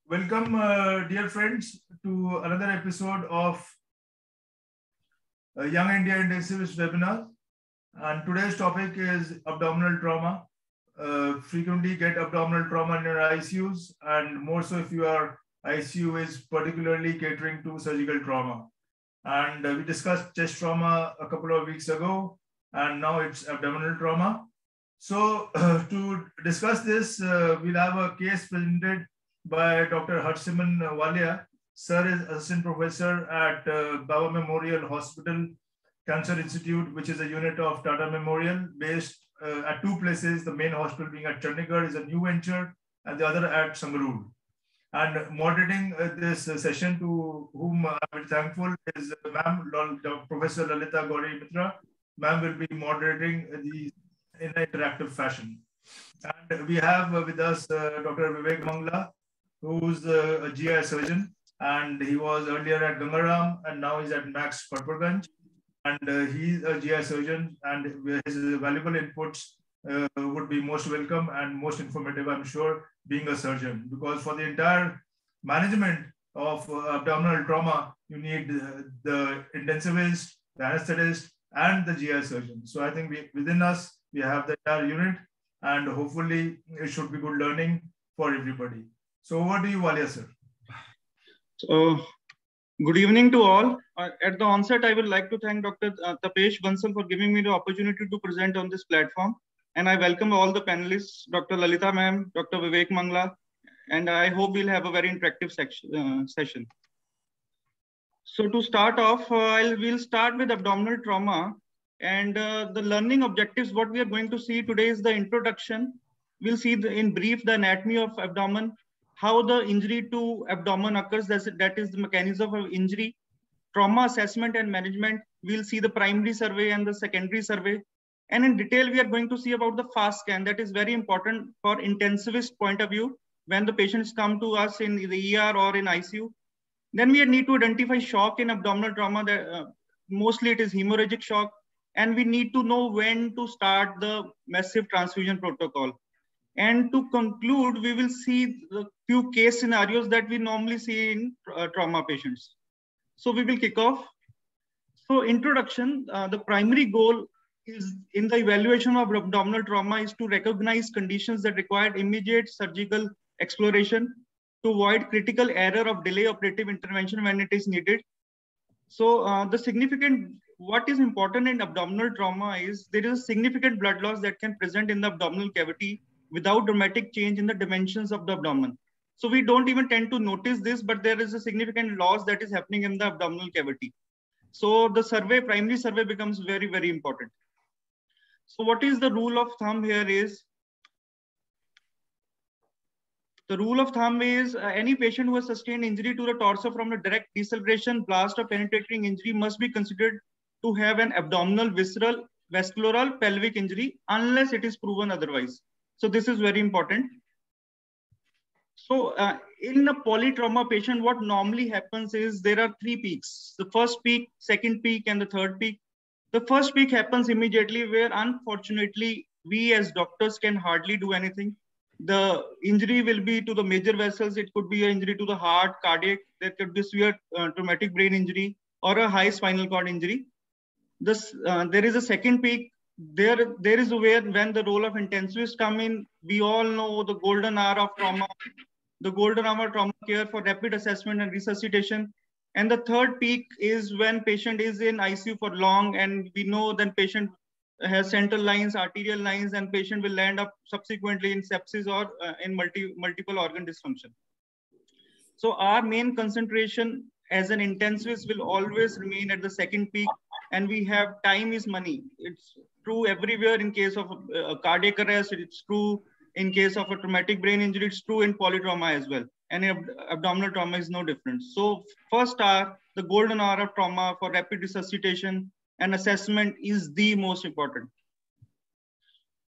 Welcome, dear friends, to another episode of Young India Intensivist webinar. And today's topic is abdominal trauma. Frequently get abdominal trauma in your ICUs, and more so if your ICU is particularly catering to surgical trauma. And we discussed chest trauma a couple of weeks ago, and now it's abdominal trauma. So to discuss this, we'll have a case presented by Dr. Harsiman Walia. Sir is assistant professor at Baba Memorial Hospital Cancer Institute, which is a unit of Tata Memorial based at two places. The main hospital being at Chandigarh is a new venture, and the other at Sangrur. And moderating this session, to whom I'm very thankful, is Ma'am Professor Lalita Gauri Mitra. Ma'am will be moderating the in an interactive fashion. And we have with us Dr. Vivek Mangla, who's a GI surgeon, and he was earlier at Gangaram, and now he's at Max Patparganj. And he's a GI surgeon, and his valuable inputs would be most welcome and most informative, I'm sure, being a surgeon. Because for the entire management of abdominal trauma, you need the intensivist, the anesthetist, and the GI surgeon. So I think within us, we have the entire unit, and hopefully it should be good learning for everybody. So over to you, Walia sir. So, good evening to all. At the onset, I would like to thank Dr. Tapesh Bansal for giving me the opportunity to present on this platform. And I welcome all the panelists, Dr. Lalita ma'am, Dr. Vivek Mangla, and I hope we'll have a very interactive session. So to start off, we'll start with abdominal trauma. And the learning objectives, what we are going to see today is the introduction. We'll see in brief the anatomy of abdomen, how the injury to abdomen occurs, that is the mechanism of injury, trauma assessment and management. We'll see the primary survey and the secondary survey. And in detail, we are going to see about the fast scan. That is very important for intensivist point of view. When the patients come to us in the ER or in ICU, then we need to identify shock in abdominal trauma. Mostly it is hemorrhagic shock. And we need to know when to start the massive transfusion protocol. And to conclude, we will see a few case scenarios that we normally see in trauma patients. So we will kick off. So introduction, the primary goal is in the evaluation of abdominal trauma is to recognize conditions that require immediate surgical exploration to avoid critical error of delay operative intervention when it is needed. So what is important in abdominal trauma is there is a significant blood loss that can present in the abdominal cavity without dramatic change in the dimensions of the abdomen. So we don't even tend to notice this, but there is a significant loss that is happening in the abdominal cavity. So the primary survey becomes very, very important. So what is the rule of thumb here is, the rule of thumb is any patient who has sustained injury to the torso from a direct deceleration, blast, or penetrating injury must be considered to have an abdominal visceral, vascular, pelvic injury unless it is proven otherwise. So this is very important. So in a polytrauma patient, what normally happens is there are three peaks: the first peak, second peak, and the third peak. The first peak happens immediately, where unfortunately we as doctors can hardly do anything. The injury will be to the major vessels. It could be an injury to the heart, cardiac. There could be severe traumatic brain injury or a high spinal cord injury. There is a second peak. There is where when the role of intensivists come in. We all know the golden hour of trauma, the golden hour trauma care for rapid assessment and resuscitation. And the third peak is when patient is in ICU for long, and we know that patient has central lines, arterial lines, and patient will land up subsequently in sepsis or in multiple organ dysfunction. So our main concentration as an intensivist will always remain at the second peak, and we have time is money. It's true everywhere in case of cardiac arrest. It's true in case of a traumatic brain injury. It's true in polytrauma as well. And abdominal trauma is no different. So first hour, the golden hour of trauma for rapid resuscitation and assessment is the most important.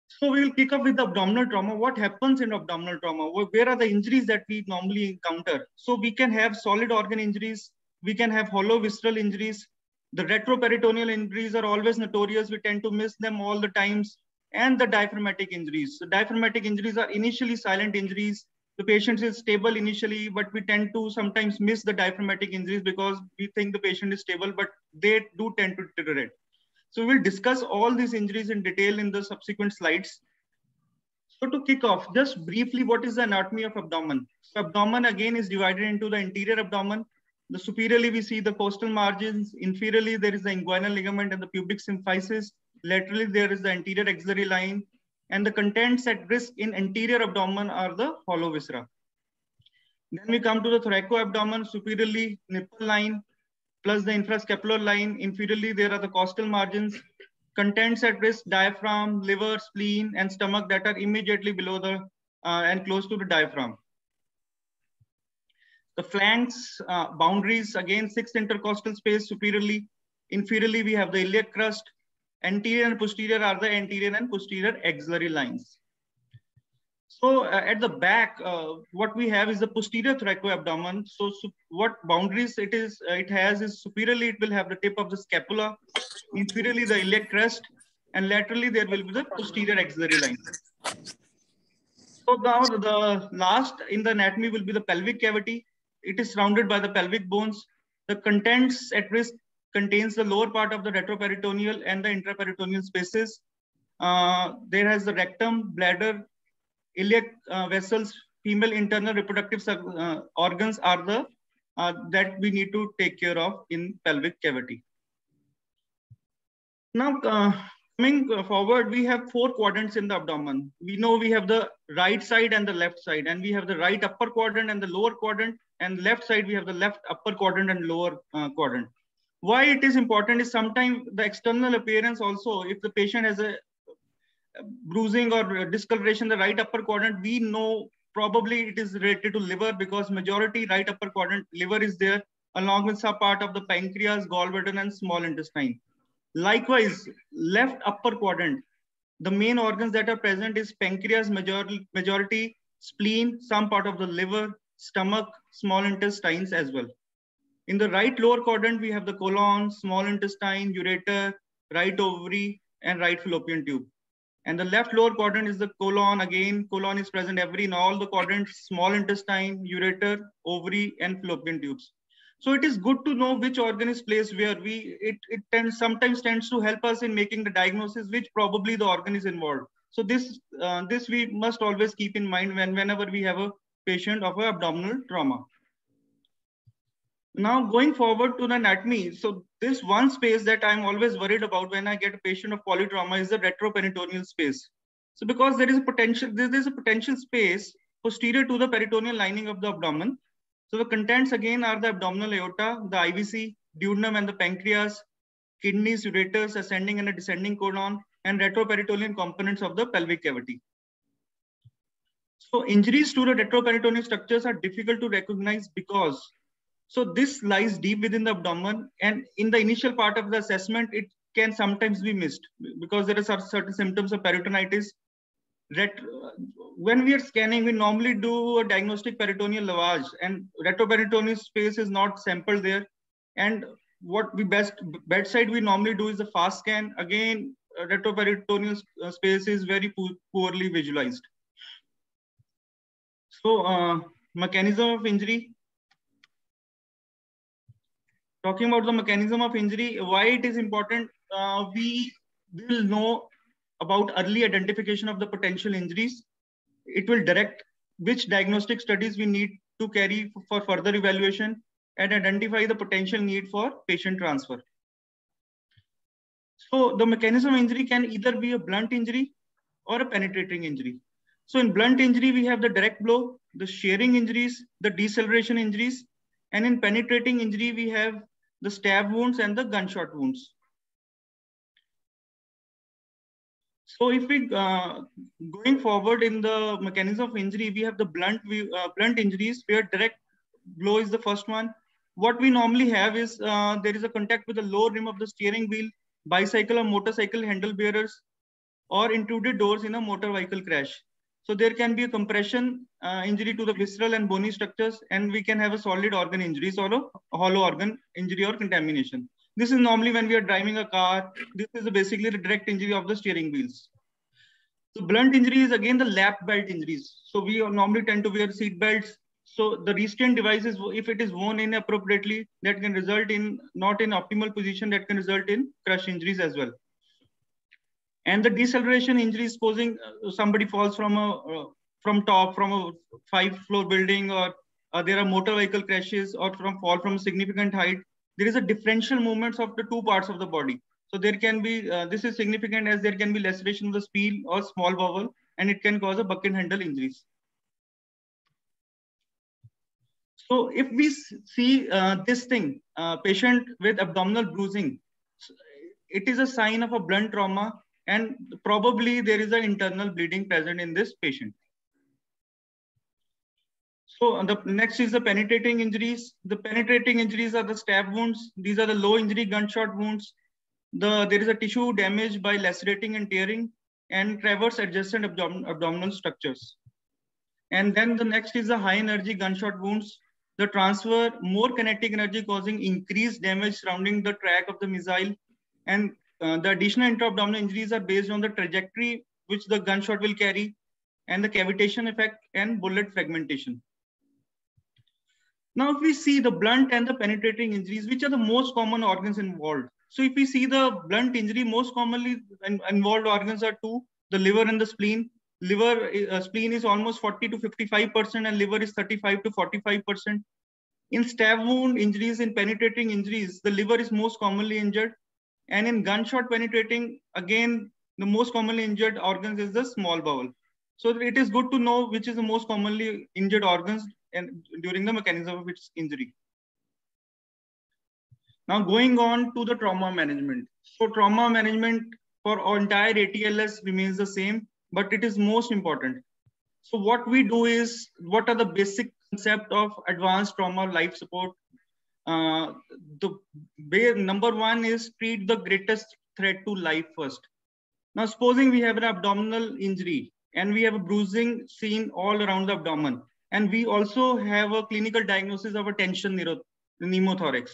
So we will kick off with the abdominal trauma. What happens in abdominal trauma? Where are the injuries that we normally encounter? So we can have solid organ injuries. We can have hollow visceral injuries. The retroperitoneal injuries are always notorious. We tend to miss them all the times. And the diaphragmatic injuries. So diaphragmatic injuries are initially silent injuries. The patient is stable initially, but we tend to sometimes miss the diaphragmatic injuries because we think the patient is stable, but they do tend to deteriorate. So we'll discuss all these injuries in detail in the subsequent slides. So to kick off, just briefly, what is the anatomy of abdomen? So abdomen again is divided into the interior abdomen. The superiorly we see the costal margins. Inferiorly there is the inguinal ligament and the pubic symphysis. Laterally there is the anterior axillary line. And the contents at risk in anterior abdomen are the hollow viscera. Then we come to the thoracoabdomen. Superiorly nipple line plus the infrascapular line. Inferiorly there are the costal margins. Contents at risk: diaphragm, liver, spleen, and stomach that are immediately below the and close to the diaphragm. The flanks, boundaries, again 6 intercostal space superiorly. Inferiorly we have the iliac crust. Anterior and posterior are the anterior and posterior axillary lines. So at the back, what we have is the posterior thoracoabdomen. So what boundaries it has is superiorly it will have the tip of the scapula, inferiorly the iliac crest, and laterally there will be the posterior axillary line. So now the last in the anatomy will be the pelvic cavity. It is surrounded by the pelvic bones. The contents at risk contains the lower part of the retroperitoneal and the intraperitoneal spaces. There has the rectum, bladder, iliac vessels, female internal reproductive organs are the that we need to take care of in pelvic cavity. Now coming forward, we have 4 quadrants in the abdomen. We know we have the right side and the left side, and we have the right upper quadrant and the lower quadrant, and left side we have the left upper quadrant and lower quadrant. Why it is important is sometimes the external appearance also, if the patient has a bruising or discoloration, the right upper quadrant, we know probably it is related to liver because majority right upper quadrant liver is there along with some part of the pancreas, gallbladder, and small intestine. Likewise, left upper quadrant, the main organs that are present is pancreas, majority, spleen, some part of the liver, stomach, small intestines as well. In the right lower quadrant, we have the colon, small intestine, ureter, right ovary, and right fallopian tube. And the left lower quadrant is the colon. Again, colon is present in all the quadrants, small intestine, ureter, ovary, and fallopian tubes. So it is good to know which organ is placed where. It sometimes tends to help us in making the diagnosis which probably the organ is involved. So this we must always keep in mind whenever we have a patient of abdominal trauma. Now going forward to the anatomy. So this one space that I'm always worried about when I get a patient of polytrauma is the retroperitoneal space. So because there is a potential space posterior to the peritoneal lining of the abdomen. So the contents again are the abdominal aorta, the IVC, duodenum and the pancreas, kidneys, ureters, ascending and a descending colon, and retroperitoneal components of the pelvic cavity. So injuries to the retroperitoneal structures are difficult to recognize because this lies deep within the abdomen, and in the initial part of the assessment, it can sometimes be missed because there are certain symptoms of peritonitis. When we are scanning, we normally do a diagnostic peritoneal lavage, and retroperitoneal space is not sampled there. And what we bedside we normally do is the fast scan. Again, retroperitoneal space is very poorly visualized. So mechanism of injury. Talking about the mechanism of injury, why it is important, we will know about early identification of the potential injuries. It will direct which diagnostic studies we need to carry for further evaluation and identify the potential need for patient transfer. So the mechanism of injury can either be a blunt injury or a penetrating injury. So in blunt injury, we have the direct blow, the shearing injuries, the deceleration injuries, and in penetrating injury, we have the stab wounds and the gunshot wounds. So if we going forward in the mechanism of injury, we have the blunt injuries where direct blow is the first one. What we normally have is there is a contact with the lower rim of the steering wheel, bicycle or motorcycle handle bearers, or intruded doors in a motor vehicle crash. So there can be a compression injury to the visceral and bony structures, and we can have a solid organ injuries or a hollow organ injury or contamination. This is normally when we are driving a car. This is basically the direct injury of the steering wheels. So blunt injury is again the lap belt injuries. So we normally tend to wear seat belts. So the restraint devices, if it is worn inappropriately, that can result in not in optimal position, that can result in crush injuries as well. And the deceleration injuries, supposing somebody falls from top from a 5-floor building, or there are motor vehicle crashes, or fall from a significant height, there is a differential movements of the two parts of the body. So there can be, this is significant as there can be laceration of the spleen or small bowel, and it can cause a bucket handle injuries. So if we see this thing, patient with abdominal bruising, it is a sign of a blunt trauma, and probably there is an internal bleeding present in this patient. So the next is the penetrating injuries. The penetrating injuries are the stab wounds. These are the low injury gunshot wounds. There is a tissue damage by lacerating and tearing, and traverse adjacent abdominal structures. And then the next is the high energy gunshot wounds. The transfer more kinetic energy causing increased damage surrounding the track of the missile. And the additional intra-abdominal injuries are based on the trajectory which the gunshot will carry, and the cavitation effect and bullet fragmentation. Now, if we see the blunt and the penetrating injuries, which are the most common organs involved? So if we see the blunt injury, most commonly involved organs are two, the liver and the spleen. Spleen is almost 40 to 55%, and liver is 35 to 45%. In stab wound injuries, in penetrating injuries, the liver is most commonly injured. And in gunshot penetrating, again, the most commonly injured organs is the small bowel. So it is good to know which is the most commonly injured organs and during the mechanism of its injury. Now going on to the trauma management. So trauma management for our entire ATLS remains the same, but it is most important. So what we do is, what are the basic concept of advanced trauma life support? Number one is treat the greatest threat to life first. Now, supposing we have an abdominal injury and we have a bruising seen all around the abdomen, and we also have a clinical diagnosis of a tension pneumothorax.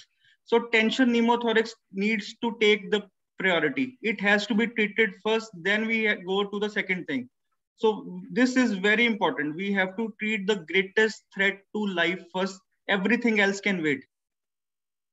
So tension pneumothorax needs to take the priority. It has to be treated first, then we go to the second thing. So this is very important. We have to treat the greatest threat to life first. Everything else can wait.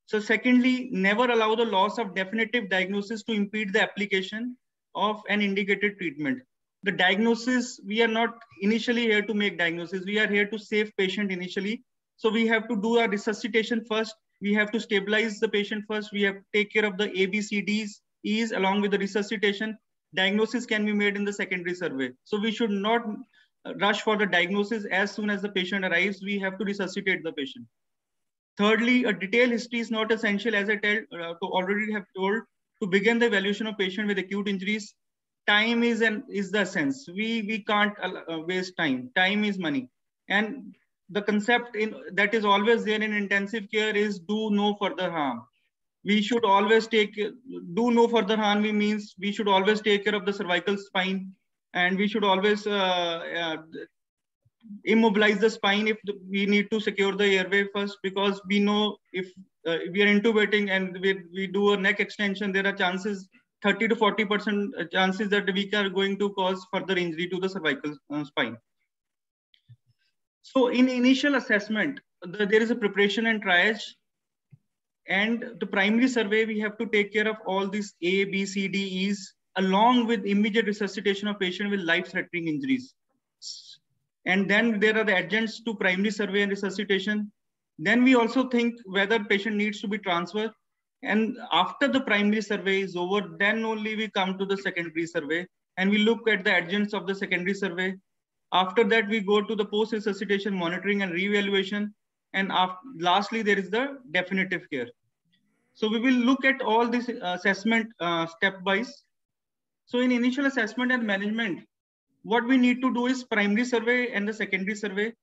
So secondly, never allow the loss of definitive diagnosis to impede the application of an indicated treatment. The diagnosis, we are not initially here to make diagnosis. We are here to save patient initially. So we have to do our resuscitation first. We have to stabilize the patient first. We have to take care of the ABCDs, E's along with the resuscitation. Diagnosis can be made in the secondary survey. So we should not rush for the diagnosis. As soon as the patient arrives, we have to resuscitate the patient. Thirdly, a detailed history is not essential, as I already have told. To begin the evaluation of patient with acute injuries, time is the essence. We can't waste time. Time is money. And the concept that is always there in intensive care is do no further harm. We should always do no further harm means we should always take care of the cervical spine, and we should always immobilize the spine if we need to secure the airway first, because we know if we are intubating and we do a neck extension, there are chances 30 to 40% chances that we are going to cause further injury to the cervical spine. So in initial assessment, there is a preparation and triage. And the primary survey, we have to take care of all these A, B, C, D, E's, along with immediate resuscitation of patient with life-threatening injuries. And then there are the adjuncts to primary survey and resuscitation. Then we also think whether patient needs to be transferred. And after the primary survey is over, then only we come to the secondary survey and we look at the adjuncts of the secondary survey. After that, we go to the post-resuscitation monitoring and re-evaluation. And lastly, there is the definitive care. So we will look at all this assessment stepwise. So in initial assessment and management, what we need to do is primary survey and the secondary survey,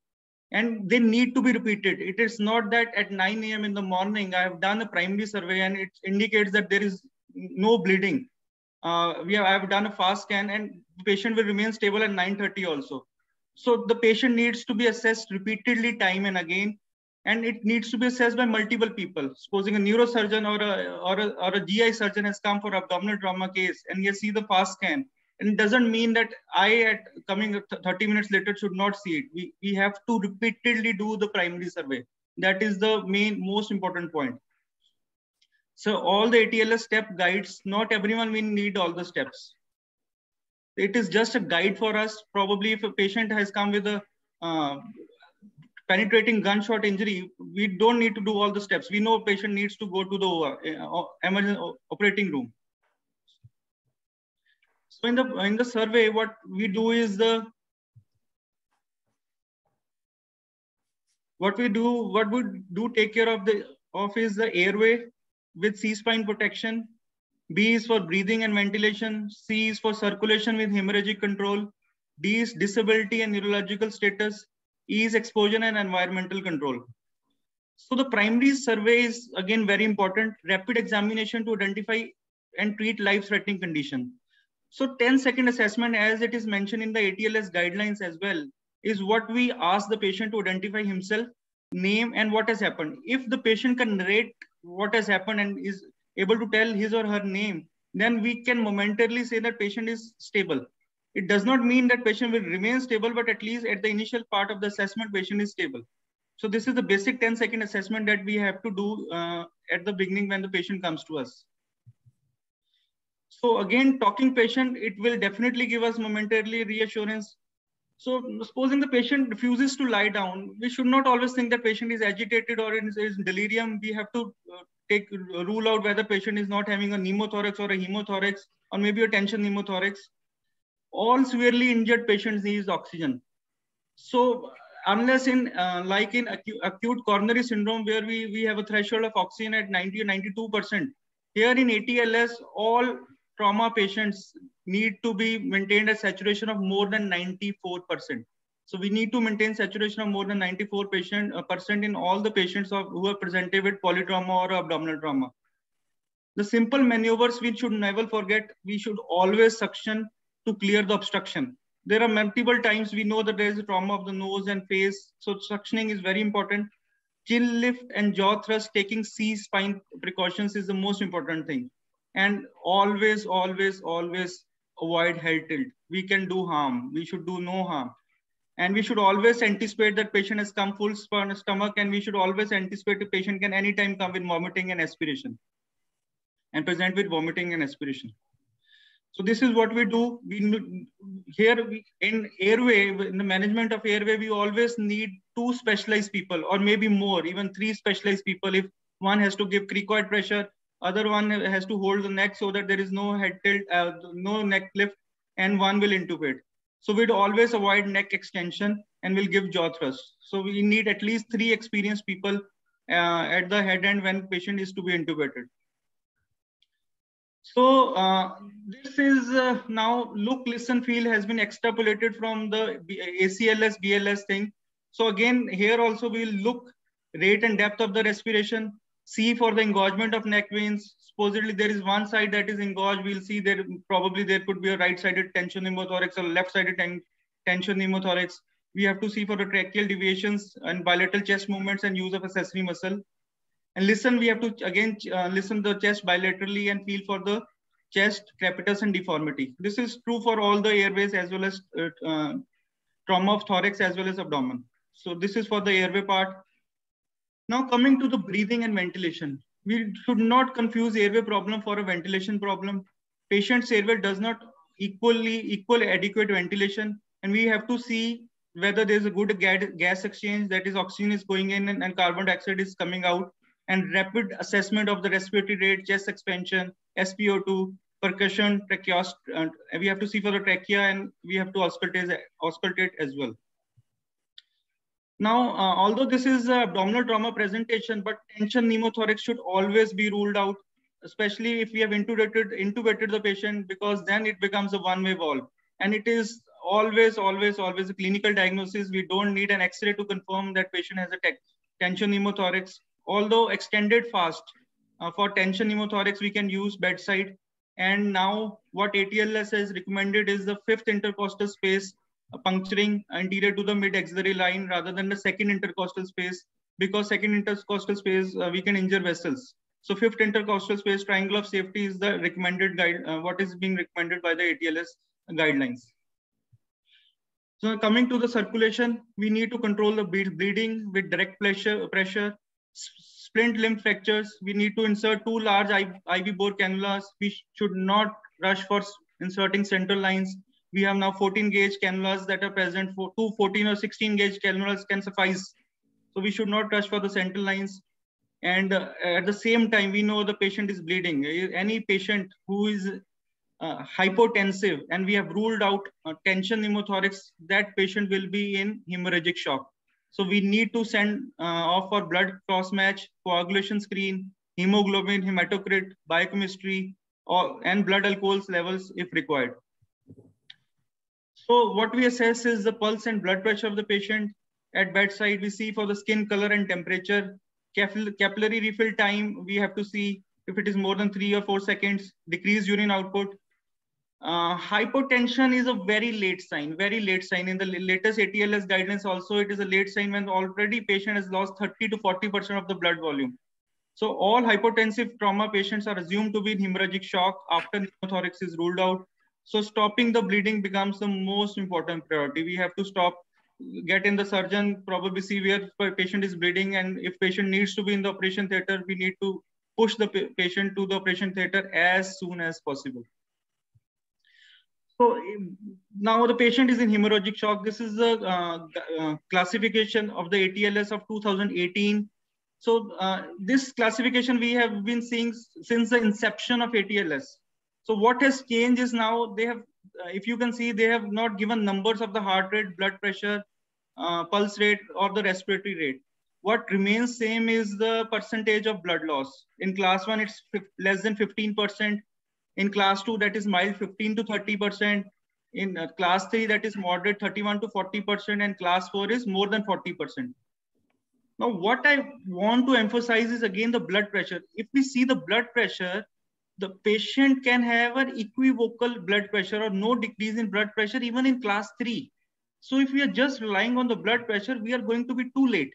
and they need to be repeated. It is not that at 9 a.m. in the morning, I have done a primary survey and it indicates that there is no bleeding. I have done a fast scan and the patient will remain stable at 9:30 also. So the patient needs to be assessed repeatedly time and again, and it needs to be assessed by multiple people. Supposing a neurosurgeon or a GI surgeon has come for abdominal trauma case and you see the fast scan, And it doesn't mean that I, at coming 30 minutes later, should not see it. We have to repeatedly do the primary survey. That is the most important point. So all the ATLS step guides, not everyone will need all the steps. It is just a guide for us. Probably if a patient has come with a penetrating gunshot injury, we don't need to do all the steps. We know a patient needs to go to the emergency operating room. So in the survey, what we do is what we do take care of is the airway with C-spine protection. B is for breathing and ventilation. C is for circulation with hemorrhagic control. D is disability and neurological status. E is exposure and environmental control. So the primary survey is again very important. Rapid examination to identify and treat life-threatening condition. So 10-second assessment, as it is mentioned in the ATLS guidelines as well, is what we ask the patient to identify himself, name, and what has happened. If the patient can narrate what has happened and is able to tell his or her name, then we can momentarily say that patient is stable. It does not mean that patient will remain stable, but at least at the initial part of the assessment, patient is stable. So this is the basic 10-second assessment that we have to do at the beginning when the patient comes to us. So again, talking patient, it will definitely give us momentarily reassurance. So supposing the patient refuses to lie down, we should not always think that patient is agitated or is delirium. We have to rule out whether patient is not having a pneumothorax or a hemothorax or maybe a tension pneumothorax. All severely injured patients need oxygen. So unless in like in acute coronary syndrome, where we have a threshold of oxygen at 90 or 92%, here in ATLS, all trauma patients need to be maintained at saturation of more than 94%. So we need to maintain saturation of more than 94% in all the patients who are presented with polytrauma or abdominal trauma. The simple maneuvers we should never forget. We should always suction to clear the obstruction. There are multiple times we know that there is a trauma of the nose and face. So suctioning is very important. Chin lift and jaw thrust, taking C-spine precautions is the most important thing. And always, always, always avoid head tilt. We can do harm. We should do no harm. And we should always anticipate that patient has come full stomach, and we should always anticipate the patient can anytime come with vomiting and aspiration and present with vomiting and aspiration. So this is what we do. In airway, in the management of airway, we always need 2 specialized people or maybe more, even 3 specialized people. If one has to give cricoid pressure, other one has to hold the neck so that there is no head tilt, no neck lift, and one will intubate. So we'd always avoid neck extension and we'll give jaw thrust. So we need at least 3 experienced people at the head end when patient is to be intubated. So this is now look, listen, feel has been extrapolated from the ACLS, BLS thing. So again, here also we'll look rate and depth of the respiration, see for the engorgement of neck veins. Supposedly there is one side that is engorged. We'll see there probably there could be a right-sided tension pneumothorax or left-sided tension pneumothorax. We have to see for the tracheal deviations and bilateral chest movements and use of accessory muscle. And listen, we have to again listen the chest bilaterally and feel for the chest, crepitus, and deformity. This is true for all the airways as well as trauma of thorax as well as abdomen. So this is for the airway part. Now coming to the breathing and ventilation. We should not confuse airway problem for a ventilation problem. Patient's airway does not equal adequate ventilation, and we have to see whether there's a good gas exchange, that is oxygen is going in and carbon dioxide is coming out, and rapid assessment of the respiratory rate, chest expansion, SpO2, percussion, tracheostomy. We have to see for the trachea, and we have to auscultate as well. Now, although this is abdominal trauma presentation, but tension pneumothorax should always be ruled out, especially if we have intubated the patient, because then it becomes a one-way valve. And it is always a clinical diagnosis. We don't need an X-ray to confirm that patient has a tension pneumothorax. Although extended fast for tension pneumothorax, we can use bedside. And now what ATLS has recommended is the 5th intercostal space, puncturing anterior to the mid-axillary line rather than the 2nd intercostal space, because 2nd intercostal space, we can injure vessels. So 5th intercostal space, triangle of safety is the recommended guide, what is being recommended by the ATLS. guidelines. So coming to the circulation, we need to control the bleeding with direct pressure. Splint limb fractures, we need to insert 2 large IV bore cannulas. We should not rush for inserting central lines. We have now 14 gauge cannulas that are present. For 2 14 or 16 gauge cannulas can suffice. So we should not rush for the central lines. And at the same time, we know the patient is bleeding. Any patient who is hypotensive and we have ruled out tension pneumothorax, that patient will be in hemorrhagic shock. So we need to send off for blood cross match, coagulation screen, hemoglobin, hematocrit, biochemistry, and blood alcohols levels if required. So what we assess is the pulse and blood pressure of the patient. At bedside, we see for the skin color and temperature. Capillary refill time, we have to see if it is more than 3 or 4 seconds. Decreased urine output. Hypotension is a very late sign. In the latest ATLS guidance also, it is a late sign when already patient has lost 30 to 40% of the blood volume. So all hypotensive trauma patients are assumed to be in hemorrhagic shock after pneumothorax is ruled out. So stopping the bleeding becomes the most important priority. We have to stop, get in the surgeon, probably see where patient is bleeding, and if patient needs to be in the operation theater, we need to push the patient to the operation theater as soon as possible. So now the patient is in hemorrhagic shock. This is the classification of the ATLS of 2018. So this classification we have been seeing since the inception of ATLS. So what has changed is now they have, if you can see, they have not given numbers of the heart rate, blood pressure, pulse rate, or the respiratory rate. What remains same is the percentage of blood loss. In class 1, it's less than 15%. In class 2, that is mild, 15 to 30%. In class 3, that is moderate, 31 to 40%. And class 4 is more than 40%. Now, what I want to emphasize is again the blood pressure. If we see the blood pressure, the patient can have an equivocal blood pressure or no decrease in blood pressure even in class 3. So if we are just relying on the blood pressure, we are going to be too late.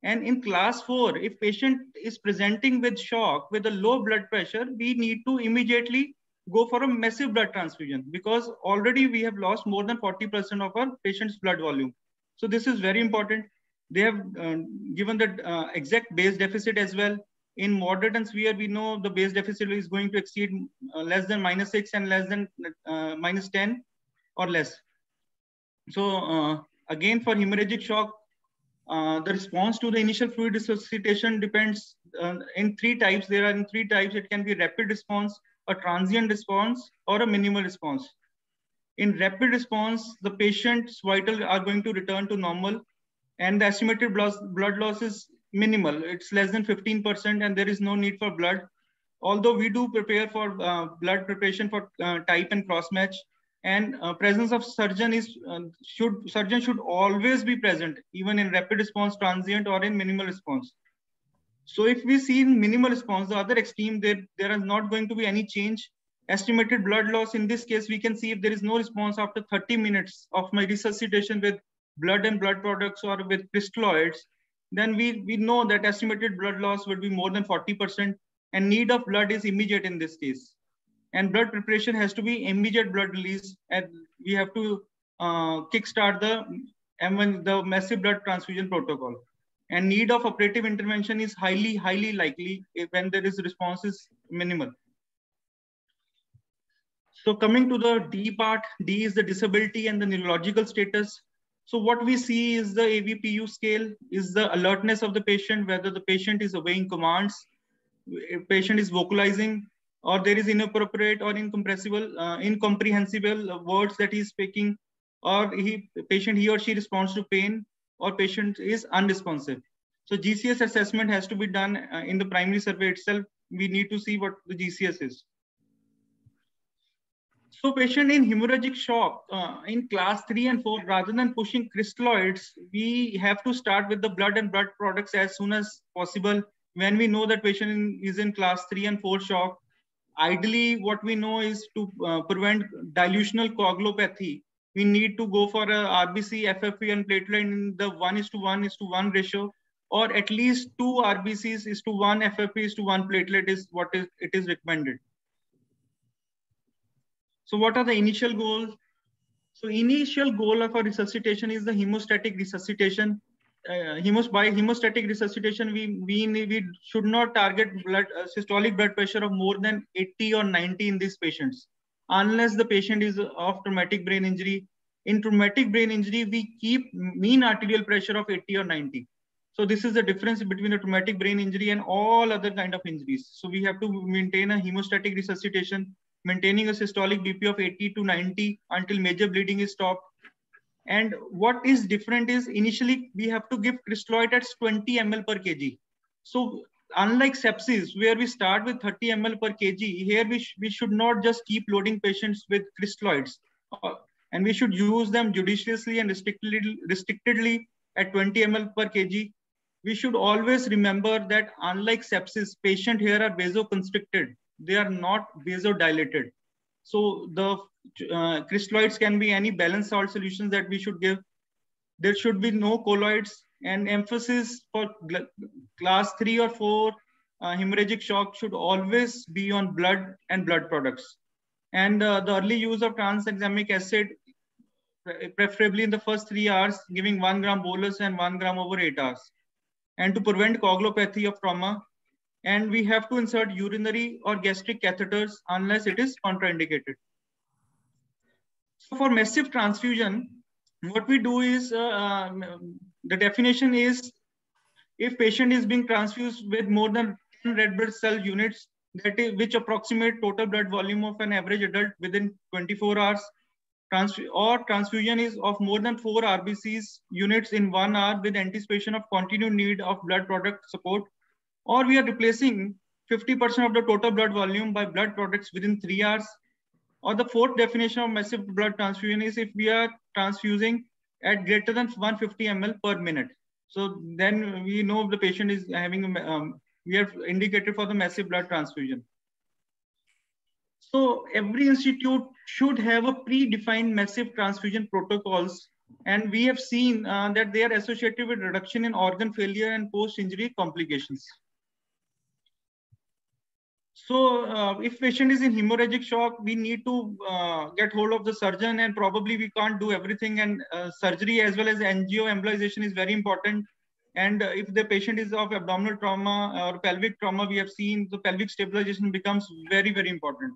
And in class 4, if patient is presenting with shock, with a low blood pressure, we need to immediately go for a massive blood transfusion because already we have lost more than 40% of our patient's blood volume. So this is very important. They have given the exact base deficit as well. In moderate and severe, we know the base deficit is going to exceed less than -6 and less than -10 or less. So again, for hemorrhagic shock, the response to the initial fluid resuscitation depends in 3 types. There are in 3 types. It can be rapid response, a transient response, or a minimal response. In rapid response, the patient's vitals are going to return to normal and the estimated blood loss is minimal. It's less than 15% and there is no need for blood. Although we do prepare for blood preparation for type and cross match, and presence of surgeon is surgeon should always be present, even in rapid response, transient, or in minimal response. So if we see in minimal response, the other extreme, there is not going to be any change. Estimated blood loss in this case, we can see if there is no response after 30 minutes of my resuscitation with blood and blood products or with crystalloids, then we know that estimated blood loss would be more than 40% and need of blood is immediate in this case. And blood preparation has to be immediate blood release, and we have to kickstart the massive blood transfusion protocol. And need of operative intervention is highly likely when there is response is minimal. So coming to the D part, D is the disability and the neurological status. So what we see is the AVPU scale, is the alertness of the patient, whether the patient is obeying commands, if patient is vocalizing, or there is inappropriate or incomprehensible words that he is speaking, or he or she responds to pain, or patient is unresponsive. So GCS assessment has to be done in the primary survey itself. We need to see what the GCS is. So patient in hemorrhagic shock in class 3 and 4, rather than pushing crystalloids, we have to start with the blood and blood products as soon as possible. When we know that patient is in class 3 and 4 shock, ideally what we know is to prevent dilutional coagulopathy, we need to go for a RBC, FFP and platelet in the 1:1:1 ratio, or at least 2 RBCs is to 1 FFP is to 1 platelet is what it is recommended. So what are the initial goals? So initial goal of a resuscitation is the hemostatic resuscitation. By hemostatic resuscitation, we should not target systolic blood pressure of more than 80 or 90 in these patients, unless the patient is of traumatic brain injury. In traumatic brain injury, we keep mean arterial pressure of 80 or 90. So this is the difference between a traumatic brain injury and all other kind of injuries. So we have to maintain a hemostatic resuscitation, maintaining a systolic BP of 80 to 90 until major bleeding is stopped. And what is different is initially we have to give crystalloid at 20 ml per kg. So unlike sepsis, where we start with 30 ml per kg, here we should not just keep loading patients with crystalloids. And we should use them judiciously and restrictedly at 20 ml per kg. We should always remember that unlike sepsis, patients here are vasoconstricted. They are not vasodilated. So the crystalloids can be any balanced salt solutions that we should give. There should be no colloids, and emphasis for class 3 or 4 hemorrhagic shock should always be on blood and blood products. And the early use of tranexamic acid, preferably in the first 3 hours, giving 1 gram bolus and 1 gram over 8 hours. And to prevent coagulopathy of trauma, and we have to insert urinary or gastric catheters unless it is contraindicated. So for massive transfusion, what we do is, the definition is, if patient is being transfused with more than 10 red blood cell units, that is, which approximate total blood volume of an average adult within 24 hours, transfusion is of more than 4 RBCs units in 1 hour with anticipation of continued need of blood product support, or we are replacing 50% of the total blood volume by blood products within 3 hours. Or the fourth definition of massive blood transfusion is if we are transfusing at greater than 150 ml per minute. So then we know the patient is having, we have indicated for the massive blood transfusion. So every institute should have a predefined massive transfusion protocols. And we have seen that they are associated with reduction in organ failure and post-injury complications. So if patient is in hemorrhagic shock, we need to get hold of the surgeon, and probably we can't do everything, and surgery as well as angioembolization is very important. And if the patient is of abdominal trauma or pelvic trauma, we have seen the pelvic stabilization becomes very, very important.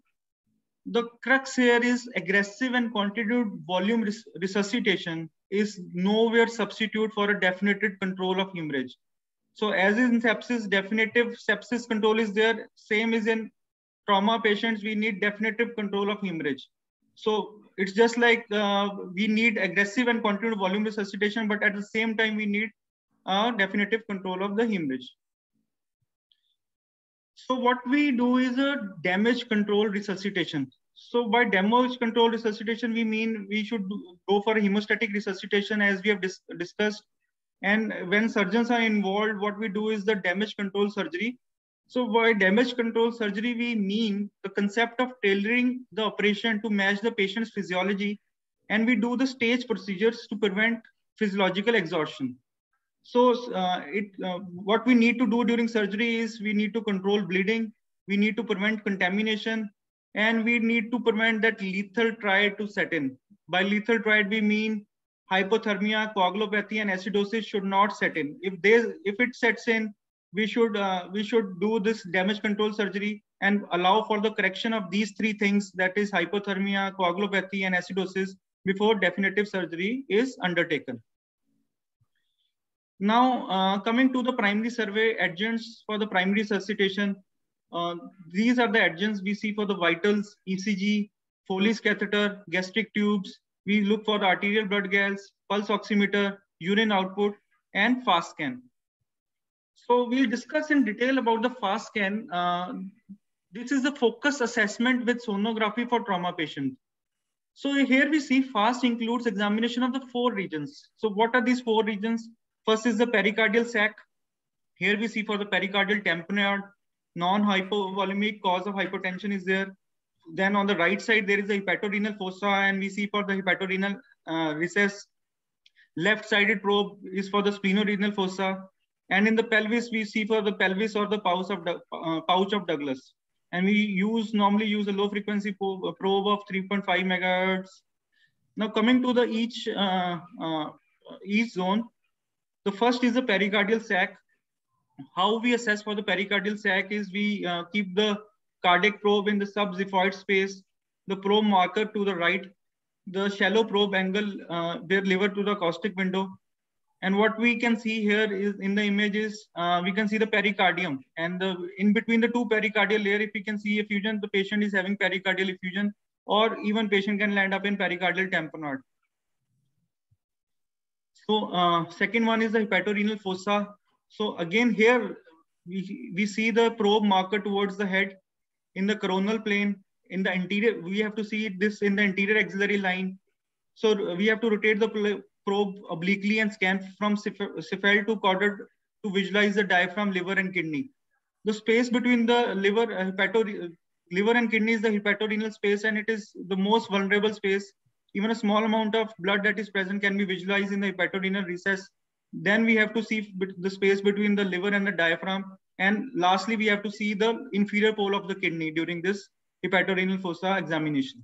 The crux here is aggressive and continued volume resuscitation is nowhere substitute for a definitive control of hemorrhage. So as in sepsis, definitive sepsis control is there. Same is in trauma patients, we need definitive control of hemorrhage. So it's just like we need aggressive and continued volume resuscitation, but at the same time, we need definitive control of the hemorrhage. So what we do is a damage control resuscitation. So by damage control resuscitation, we mean we should go for a hemostatic resuscitation as we have discussed. And when surgeons are involved, what we do is the damage control surgery. So by damage control surgery, we mean the concept of tailoring the operation to match the patient's physiology. And we do the stage procedures to prevent physiological exhaustion. So what we need to do during surgery is we need to control bleeding, we need to prevent contamination, and we need to prevent that lethal triad to set in. By lethal triad, we mean hypothermia, coagulopathy, and acidosis should not set in. If it sets in, we should do this damage control surgery and allow for the correction of these 3 things, that is hypothermia, coagulopathy, and acidosis, before definitive surgery is undertaken. Now, coming to the primary survey adjuncts for the primary resuscitation, these are the adjuncts we see for the vitals, ECG, Foley's catheter, gastric tubes. We look for the arterial blood gas, pulse oximeter, urine output, and fast scan. So we'll discuss in detail about the fast scan. This is the focus assessment with sonography for trauma patients. So here we see fast includes examination of the 4 regions. So what are these 4 regions? First is the pericardial sac. Here we see for the pericardial tamponade, non-hypovolemic cause of hypotension is there. Then on the right side, there is the hepatorenal fossa, and we see for the hepatorenal recess. Left-sided probe is for the splenorenal fossa. And in the pelvis, we see for the pelvis or the pouch of Douglas. And we normally use a low frequency probe of 3.5 megahertz. Now coming to the each zone, the first is the pericardial sac. How we assess for the pericardial sac is we keep the cardiac probe in the subxiphoid space, the probe marker to the right, the shallow probe angle their liver to the acoustic window. And what we can see here is in the images, we can see the pericardium, and in between the two pericardial layer, if we can see effusion, the patient is having pericardial effusion, or even patient can land up in pericardial tamponade. So second one is the hepatorenal fossa. So again here we see the probe marker towards the head in the coronal plane. In the anterior, we have to see this in the anterior axillary line. So we have to rotate the probe obliquely and scan from cephal to caudate to visualize the diaphragm, liver, and kidney. The space between the liver and kidney is the hepatorenal space, and it is the most vulnerable space. Even a small amount of blood that is present can be visualized in the hepatorenal recess. Then we have to see the space between the liver and the diaphragm. And lastly, we have to see the inferior pole of the kidney during this hepatorenal fossa examination.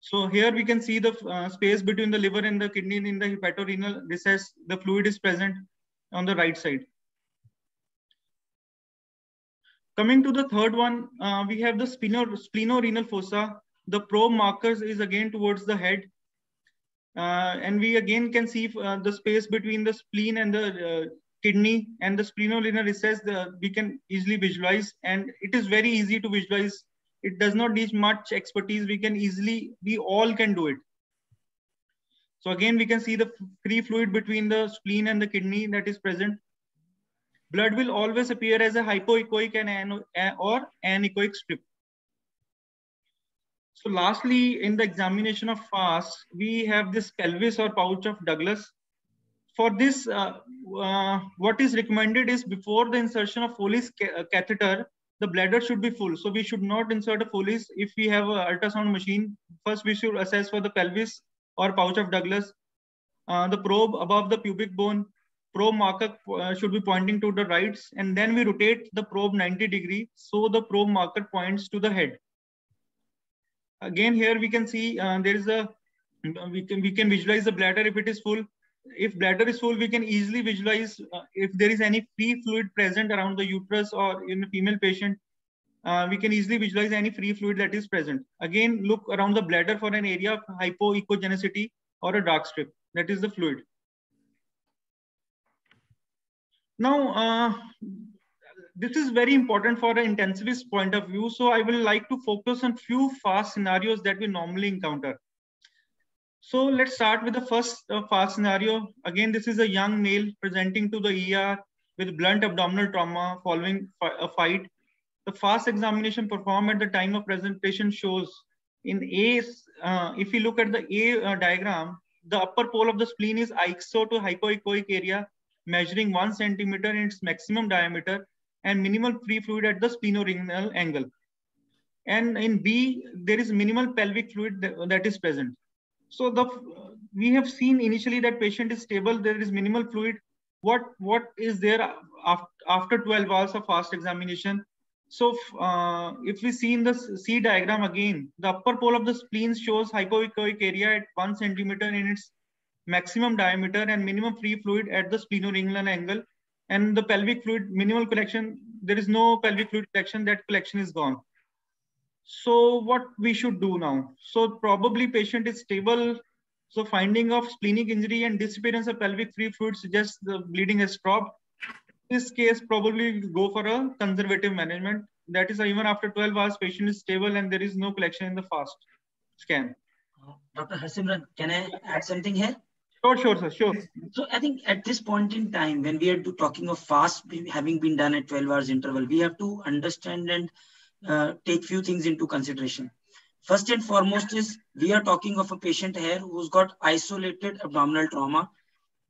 So here we can see the space between the liver and the kidney in the hepatorenal recess. The fluid is present on the right side. Coming to the third one, we have the splenorenal fossa. The probe markers is again towards the head. And we again can see the space between the spleen and the kidney and the splenorenal recess. We can easily visualize, and it is very easy to visualize. It does not need much expertise. We all can do it. So again, we can see the free fluid between the spleen and the kidney that is present. Blood will always appear as a hypoechoic or anechoic strip. So lastly, in the examination of FAST, we have this pelvis or pouch of Douglas. For this, what is recommended is before the insertion of Foley's catheter, the bladder should be full. So we should not insert a Foley's. If we have an ultrasound machine, first we should assess for the pelvis or pouch of Douglas. The probe above the pubic bone, probe marker should be pointing to the right, and then we rotate the probe 90 degrees. So the probe marker points to the head. Again, here we can see there is we can visualize the bladder if it is full. If bladder is full, we can easily visualize if there is any free fluid present around the uterus or in a female patient. We can easily visualize any free fluid that is present. Again, look around the bladder for an area of hypoechogenicity or a dark strip. That is the fluid. Now, this is very important for an intensivist point of view. So I will like to focus on few FAST scenarios that we normally encounter. So let's start with the first FAST scenario. Again, this is a young male presenting to the ER with blunt abdominal trauma following a fight. The FAST examination performed at the time of presentation shows in A, if you look at the A diagram, the upper pole of the spleen is iso to hypoechoic area, measuring 1 centimeter in its maximum diameter and minimal free fluid at the splenorenal angle. And in B, there is minimal pelvic fluid that is present. So we have seen initially that patient is stable, there is minimal fluid. What is there after 12 hours of FAST examination? So if we see in the C diagram again, the upper pole of the spleen shows hypoechoic area at 1 centimeter in its maximum diameter and minimum free fluid at the splenorenal angle. And the pelvic fluid, minimal collection, there is no pelvic fluid collection, that collection is gone. So what we should do now? So probably patient is stable. So finding of splenic injury and disappearance of pelvic free fluid suggests the bleeding has stopped. In this case, probably go for a conservative management. That is, even after 12 hours, patient is stable and there is no collection in the FAST scan. Dr. Harsimran, can I add something here? Sure, sir, sure. So I think at this point in time, when we are talking of FAST having been done at 12 hours interval, we have to understand and take few things into consideration. First and foremost is we are talking of a patient here who's got isolated abdominal trauma.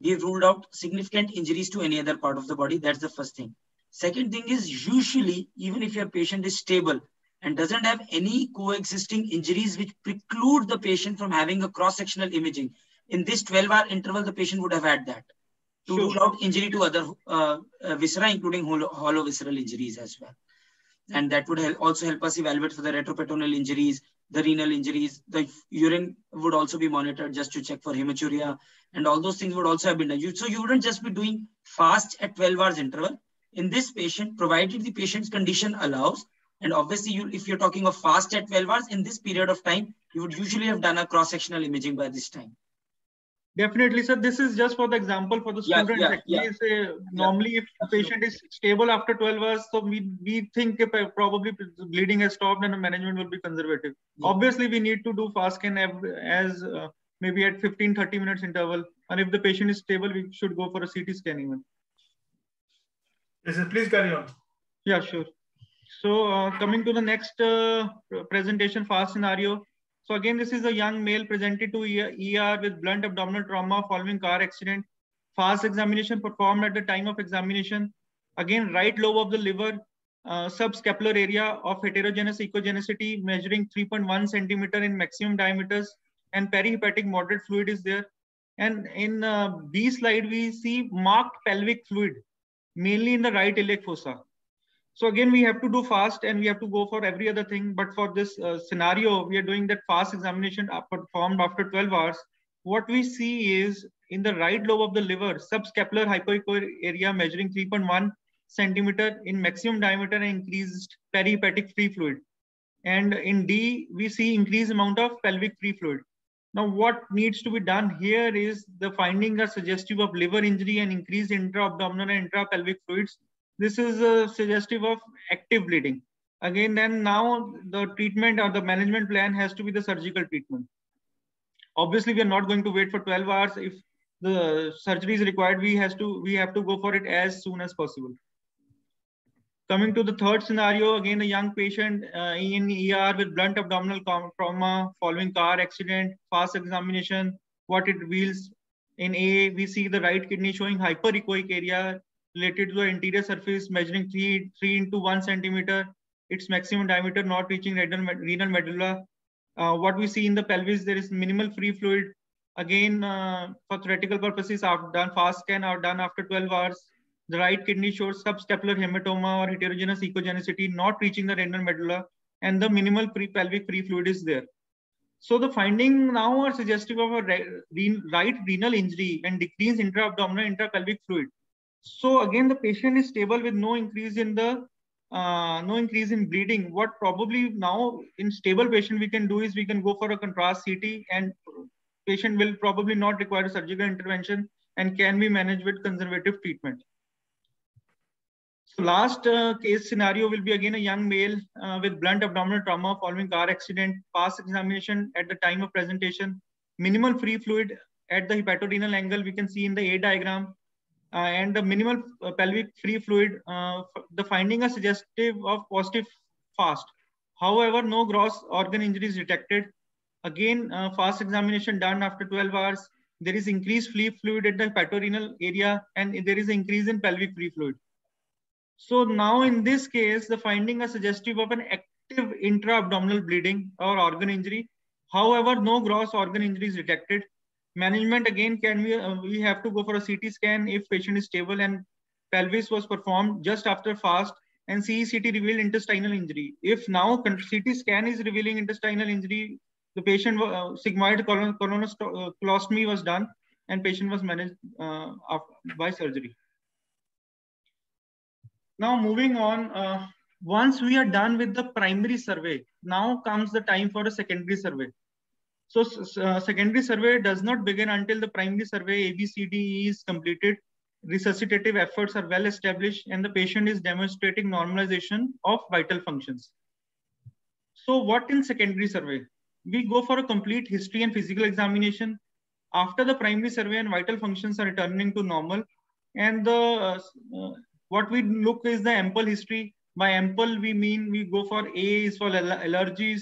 We've ruled out significant injuries to any other part of the body. That's the first thing. Second thing is usually, even if your patient is stable and doesn't have any coexisting injuries which preclude the patient from having a cross-sectional imaging, in this 12-hour interval, the patient would have had that to rule out injury to other viscera, including hollow visceral injuries as well. and that would also help us evaluate for the retroperitoneal injuries, the renal injuries. The urine would also be monitored just to check for hematuria, and all those things would also have been done. So you wouldn't just be doing fast at 12 hours interval. In this patient, provided the patient's condition allows, and obviously if you're talking of fast at 12 hours, in this period of time, you would usually have done a cross-sectional imaging by this time. Definitely, sir. This is just for the example for the students. Actually, normally if the patient is stable after 12 hours, so we think probably bleeding has stopped and the management will be conservative. Obviously, we need to do fast scan as maybe at 15-30 minutes interval. And if the patient is stable, we should go for a CT scan even. Yes, sir. Please carry on. Yeah, sure. So coming to the next presentation, fast scenario. So again, this is a young male presented to ER with blunt abdominal trauma following car accident. Fast examination performed at the time of examination. Again, right lobe of the liver, subscapular area of heterogeneous echogenicity measuring 3.1 centimeter in maximum diameters, and perihepatic moderate fluid is there. And in B slide, we see marked pelvic fluid, mainly in the right iliac fossa. So again, we have to do fast and we have to go for every other thing. But for this scenario, we are doing that fast examination performed after 12 hours. What we see is in the right lobe of the liver, subscapular hypoechoic area measuring 3.1 centimeter in maximum diameter and increased perihepatic free fluid. And in D, we see increased amount of pelvic free fluid. Now, what needs to be done here is the findings are suggestive of liver injury and increased intra-abdominal and intra-pelvic fluids. This is suggestive of active bleeding. Again, then now the treatment or the management plan has to be the surgical treatment. Obviously, we are not going to wait for 12 hours. If the surgery is required, we have to go for it as soon as possible. Coming to the third scenario, again, a young patient in ER with blunt abdominal trauma following car accident, fast examination. What it reveals in A, we see the right kidney showing hyperechoic area related to the anterior surface measuring 3 into 1 centimeter, its maximum diameter not reaching renal medulla. What we see in the pelvis, there is minimal free fluid. Again, for theoretical purposes, done fast scan or done after 12 hours. The right kidney shows subscapular hematoma or heterogeneous echogenicity not reaching the renal medulla, and the minimal pelvic free fluid is there. So the findings now are suggestive of a right renal injury and decreased intra-abdominal intra-pelvic fluid. So again, the patient is stable with no increase in bleeding. What probably now in stable patient we can do is we can go for a contrast CT, and patient will probably not require a surgical intervention and can be managed with conservative treatment. So last case scenario will be again a young male with blunt abdominal trauma following car accident, fast examination at the time of presentation, minimal free fluid at the hepatorenal angle we can see in the A diagram, and the minimal pelvic free fluid. The findings are suggestive of positive fast. However, no gross organ injuries detected. Again, fast examination done after 12 hours. There is increased free fluid at the hepatorenal area, and there is an increase in pelvic free fluid. So now in this case, the findings are suggestive of an active intra-abdominal bleeding or organ injury. However, no gross organ injuries detected. Management again can be, we have to go for a CT scan if patient is stable and pelvis was performed just after fast, and CECT revealed intestinal injury. If now CT scan is revealing intestinal injury, the patient sigmoid colostomy was done and patient was managed by surgery. Now moving on, once we are done with the primary survey, now comes the time for a secondary survey. So secondary survey does not begin until the primary survey ABCD is completed, resuscitative efforts are well established, and the patient is demonstrating normalization of vital functions. So what in secondary survey? We go for a complete history and physical examination. After the primary survey and vital functions are returning to normal, and the what we look is the ample history. By ample, we mean we go for A is for allergies,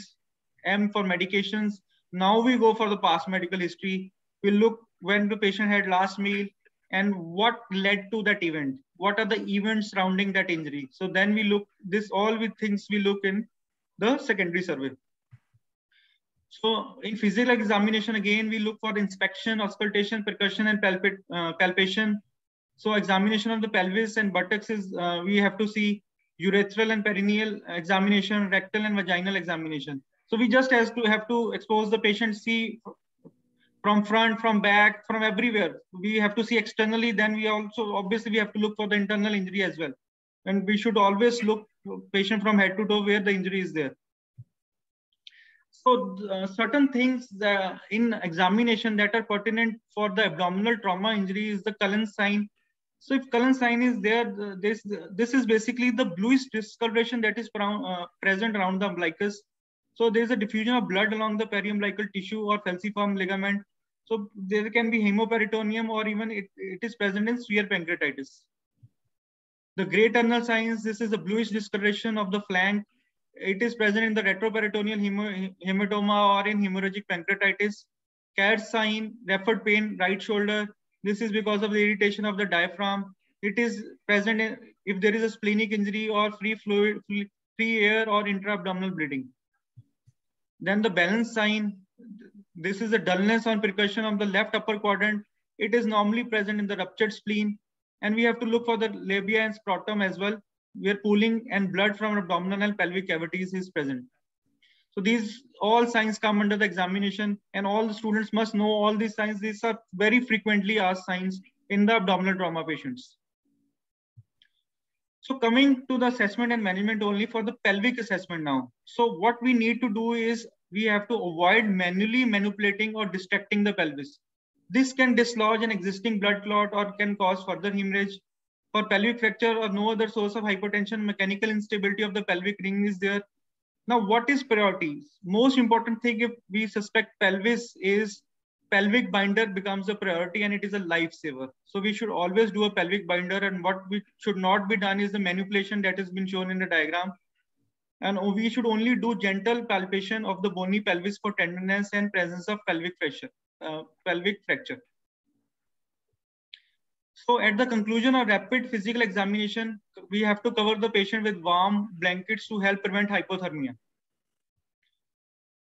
M for medications. Now we go for the past medical history. We look when the patient had last meal and what led to that event. What are the events surrounding that injury? So then we look this all with things we look in the secondary survey. So in physical examination, again, we look for inspection, auscultation, percussion, and palpation. So examination of the pelvis and buttocks is, we have to see urethral and perineal examination, rectal and vaginal examination. So we just have to expose the patient, see from front, from back, from everywhere. We have to see externally. Then we also, obviously, we have to look for the internal injury as well. And we should always look patient from head to toe where the injury is there. So certain things in examination that are pertinent for the abdominal trauma injury is the Cullen sign. So if Cullen sign is there, this is basically the bluish discoloration that is present around the umbilicus. So there is a diffusion of blood along the periumbilical tissue or falciform ligament. So there can be hemoperitoneum, or even it is present in severe pancreatitis. The gray tunnel signs, this is a bluish discoloration of the flank. It is present in the retroperitoneal hematoma or in hemorrhagic pancreatitis. Cat sign, referred pain, right shoulder. This is because of the irritation of the diaphragm. It is present if there is a splenic injury or free air or intra-abdominal bleeding. Then the balance sign, this is a dullness on percussion of the left upper quadrant. It is normally present in the ruptured spleen. And we have to look for the labia and scrotum as well, where pooling and blood from abdominal and pelvic cavities is present. So these all signs come under the examination, and all the students must know all these signs. These are very frequently asked signs in the abdominal trauma patients. So coming to the assessment and management only for the pelvic assessment now. So what we need to do is we have to avoid manually manipulating or distracting the pelvis. This can dislodge an existing blood clot or can cause further hemorrhage. For pelvic fracture or no other source of hypertension, mechanical instability of the pelvic ring is there. Now, what is priority? Most important thing if we suspect pelvis is pelvic binder becomes a priority, and it is a lifesaver. So we should always do a pelvic binder, and what we should not be done is the manipulation that has been shown in the diagram. And we should only do gentle palpation of the bony pelvis for tenderness and presence of pelvic fracture. So at the conclusion of rapid physical examination, we have to cover the patient with warm blankets to help prevent hypothermia.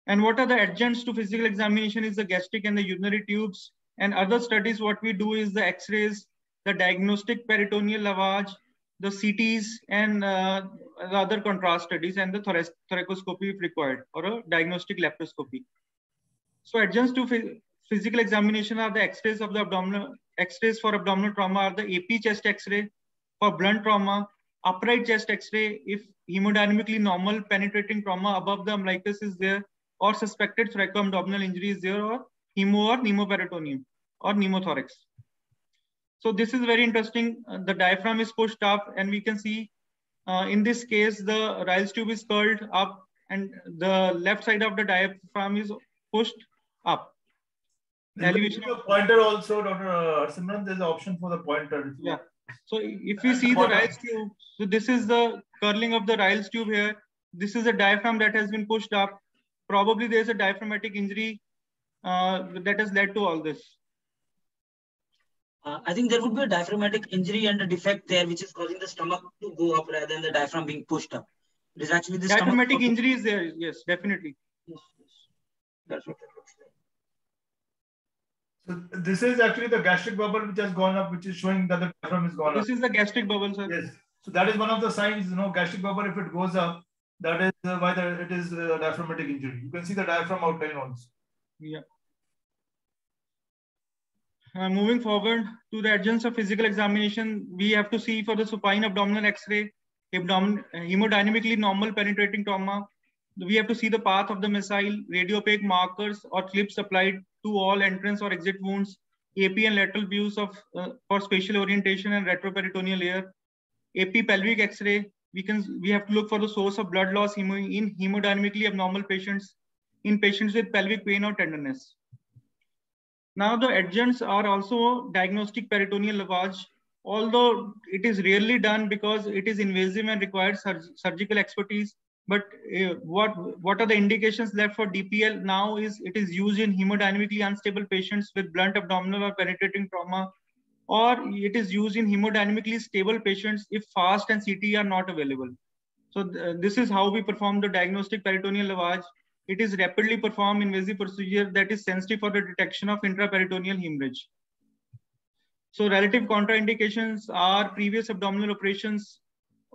And what are the adjuncts to physical examination is the gastric and the urinary tubes. And other studies, what we do is the X-rays, the diagnostic peritoneal lavage, the CTs, and the other contrast studies, and the thoracoscopy if required, or a diagnostic laparoscopy. So adjuncts to physical examination are the X-rays of the abdominal. X-rays for abdominal trauma are the AP chest X-ray. For blunt trauma, upright chest X-ray if hemodynamically normal penetrating trauma above the umbilicus is there, or suspected thoracoabdominal injury is there, or hemo or pneumoperitoneum or pneumothorax. So this is very interesting. The diaphragm is pushed up, and we can see in this case the Ryle's tube is curled up, and the left side of the diaphragm is pushed up. Elevation of pointer also, Dr. Simran, there's an option for the pointer. Yeah. So if we see the Ryle's tube, so this is the curling of the Ryle's tube here. This is a diaphragm that has been pushed up. Probably there's a diaphragmatic injury that has led to all this. I think there would be a diaphragmatic injury and a defect there, which is causing the stomach to go up rather than the diaphragm being pushed up. It is actually the diaphragmatic injury is there. Yes, definitely. Yes, yes. That's what it looks like. So this is actually the gastric bubble which has gone up, which is showing that the diaphragm is gone up. This is the gastric bubble, sir. Yes. So that is one of the signs, gastric bubble, if it goes up, that is why it is diaphragmatic injury. You can see the diaphragm outline also. Yeah. Moving forward to the adjuncts of physical examination, we have to see for the supine abdominal X-ray, hemodynamically normal penetrating trauma. We have to see the path of the missile, radiopaque markers or clips applied to all entrance or exit wounds, AP and lateral views of for spatial orientation and retroperitoneal layer, AP pelvic X-ray. We have to look for the source of blood loss in hemodynamically abnormal patients, in patients with pelvic pain or tenderness. Now the adjuncts are also diagnostic peritoneal lavage, although it is rarely done because it is invasive and requires surgical expertise. But what are the indications left for DPL now is it is used in hemodynamically unstable patients with blunt abdominal or penetrating trauma, or it is used in hemodynamically stable patients if FAST and CT are not available. So this is how we perform the diagnostic peritoneal lavage. It is rapidly performed invasive procedure that is sensitive for the detection of intraperitoneal hemorrhage. So relative contraindications are previous abdominal operations,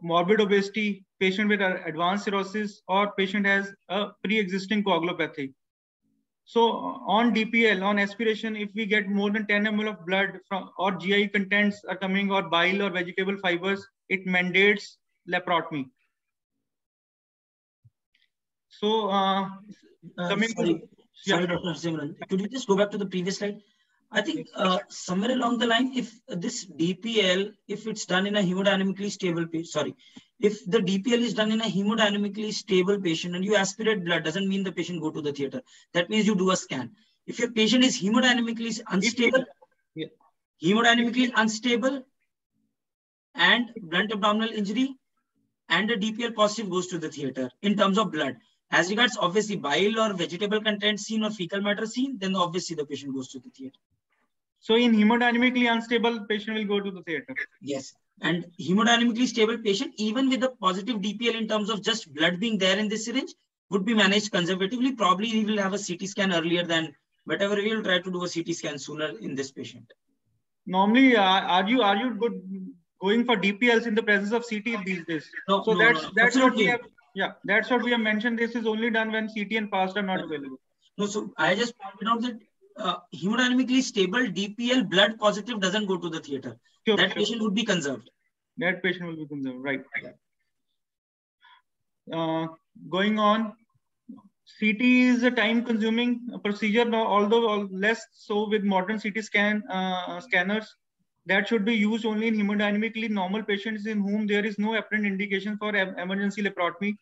morbid obesity, patient with advanced cirrhosis, or patient has a pre-existing coagulopathy. So on DPL, on aspiration, if we get more than 10 ml of blood from, or GI contents are coming, or bile or vegetable fibers, it mandates laparotomy. So sorry, Dr. Simran, could you just go back to the previous slide? I think somewhere along the line, if this DPL, if it's done in a hemodynamically stable patient, if the DPL is done in a hemodynamically stable patient and you aspirate blood, doesn't mean the patient go to the theater. That means you do a scan. If your patient is hemodynamically unstable, and blunt abdominal injury and a DPL positive goes to the theater in terms of blood. As regards obviously bile or vegetable content seen or fecal matter seen, then obviously the patient goes to the theater. So in hemodynamically unstable patient will go to the theater. Yes. And hemodynamically stable patient, even with a positive DPL in terms of just blood being there in this syringe, would be managed conservatively. Probably he will have a CT scan earlier than whatever we will try to do a CT scan sooner in this patient. Normally, are you going for DPLs in the presence of CT these days? No, so no, that's what we have. Yeah, that's what we have mentioned. This is only done when CT and FAST are not available. No, so I just pointed out that hemodynamically stable DPL blood positive doesn't go to the theater. Sure, that patient would be conserved. That patient will be conserved, right? Going on, CT is a time-consuming procedure now, although less so with modern CT scanners. That should be used only in hemodynamically normal patients in whom there is no apparent indication for emergency laparotomy.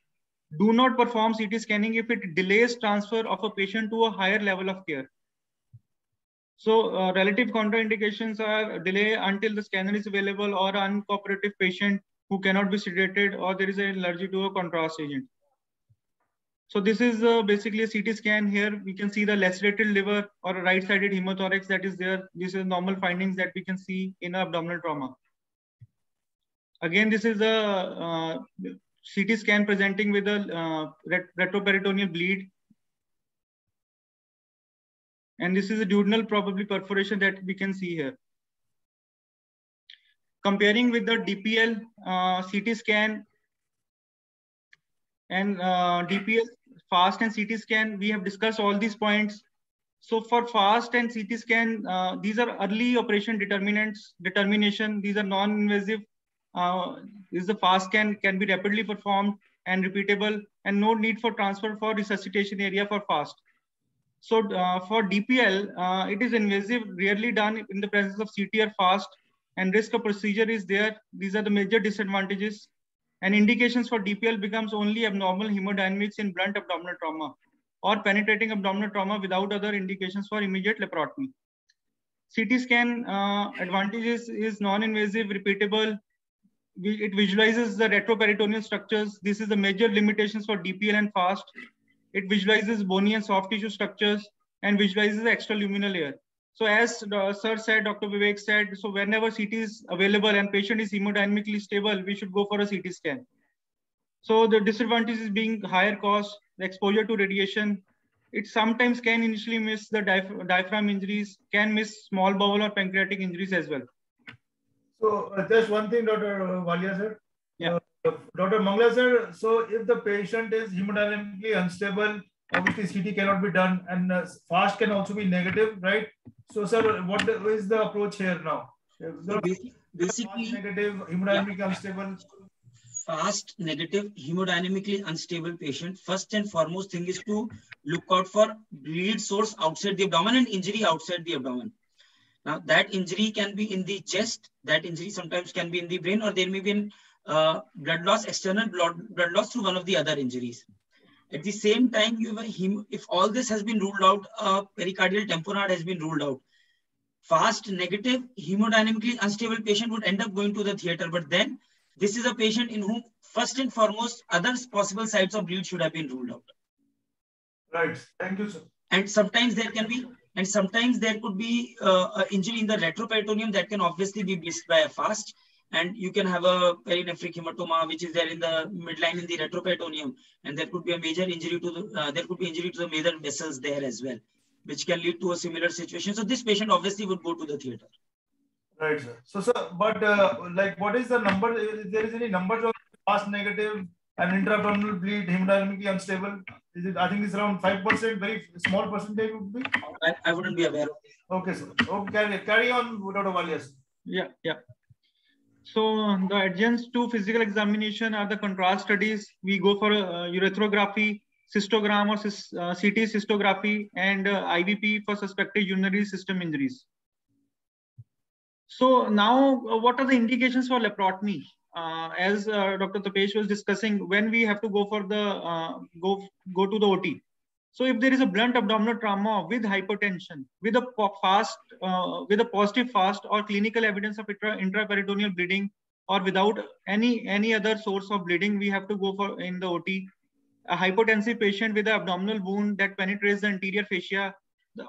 Do not perform CT scanning if it delays transfer of a patient to a higher level of care. So relative contraindications are delay until the scanner is available, or uncooperative patient who cannot be sedated, or there is an allergy to a contrast agent. So this is basically a CT scan. Here we can see the lacerated liver or a right-sided hemothorax that is there. This is normal findings that we can see in abdominal trauma. Again, this is a CT scan presenting with a retroperitoneal bleed. And this is a duodenal probably perforation that we can see here. Comparing with the DPL CT scan and DPL, FAST and CT scan, we have discussed all these points. So for FAST and CT scan, these are early operation determination. These are non-invasive. The FAST scan can be rapidly performed and repeatable, and no need for transfer for resuscitation area for FAST. So for DPL, it is invasive, rarely done in the presence of CT or FAST, and risk of procedure is there. These are the major disadvantages. And indications for DPL becomes only abnormal hemodynamics in blunt abdominal trauma or penetrating abdominal trauma without other indications for immediate laparotomy. CT scan advantages is non-invasive, repeatable. It visualizes the retroperitoneal structures. This is the major limitations for DPL and FAST. It visualizes bony and soft tissue structures and visualizes the extraluminal layer. So as Sir said, Dr. Vivek said, so whenever CT is available and patient is hemodynamically stable, we should go for a CT scan. So the disadvantage is being higher cost, the exposure to radiation. It sometimes can initially miss the diaphragm injuries, can miss small bowel or pancreatic injuries as well. So just one thing, Dr. Walia sir. Yeah. Dr. Mangla sir, so if the patient is hemodynamically unstable, obviously CT cannot be done, and FAST can also be negative, right? So sir, what is the approach here now? Basically, negative, hemodynamically unstable. FAST negative, hemodynamically unstable patient, first and foremost thing is to look out for bleed source outside the abdomen and injury outside the abdomen. Now that injury can be in the chest, that injury sometimes can be in the brain, or there may be an blood loss, external blood loss through one of the other injuries. At the same time, if all this has been ruled out, pericardial tamponade has been ruled out. FAST negative, hemodynamically unstable patient would end up going to the theater, but then this is a patient in whom first and foremost other possible sites of bleed should have been ruled out. Right. Thank you, sir. And sometimes there could be an injury in the retroperitoneum that can obviously be missed by a FAST. And you can have a perinephric hematoma, which is there in the midline in the retroperitoneum, and there could be a major injury to the major vessels there as well, which can lead to a similar situation. So this patient obviously would go to the theater. Right, sir. So, sir, but like, what is the number? If there is any numbers on fast negative and intra-abdominal bleed, hemodynamically unstable? Is it? I think it's around 5%. Very small percentage would be. I wouldn't be aware of this. Okay, sir. Okay, carry on, Dr. Walia. Yeah. So the adjuncts to physical examination are the contrast studies. We go for urethrophy, cystogram or CT cystography, and IVP for suspected urinary system injuries. So now, what are the indications for laparotomy? As Dr. Tapesh was discussing, when we have to go for the go to the OT. So if there is a blunt abdominal trauma with hypertension, with a positive fast or clinical evidence of intraperitoneal bleeding, or without any other source of bleeding, we have to go for in the OT. A hypotensive patient with an abdominal wound that penetrates the anterior fascia,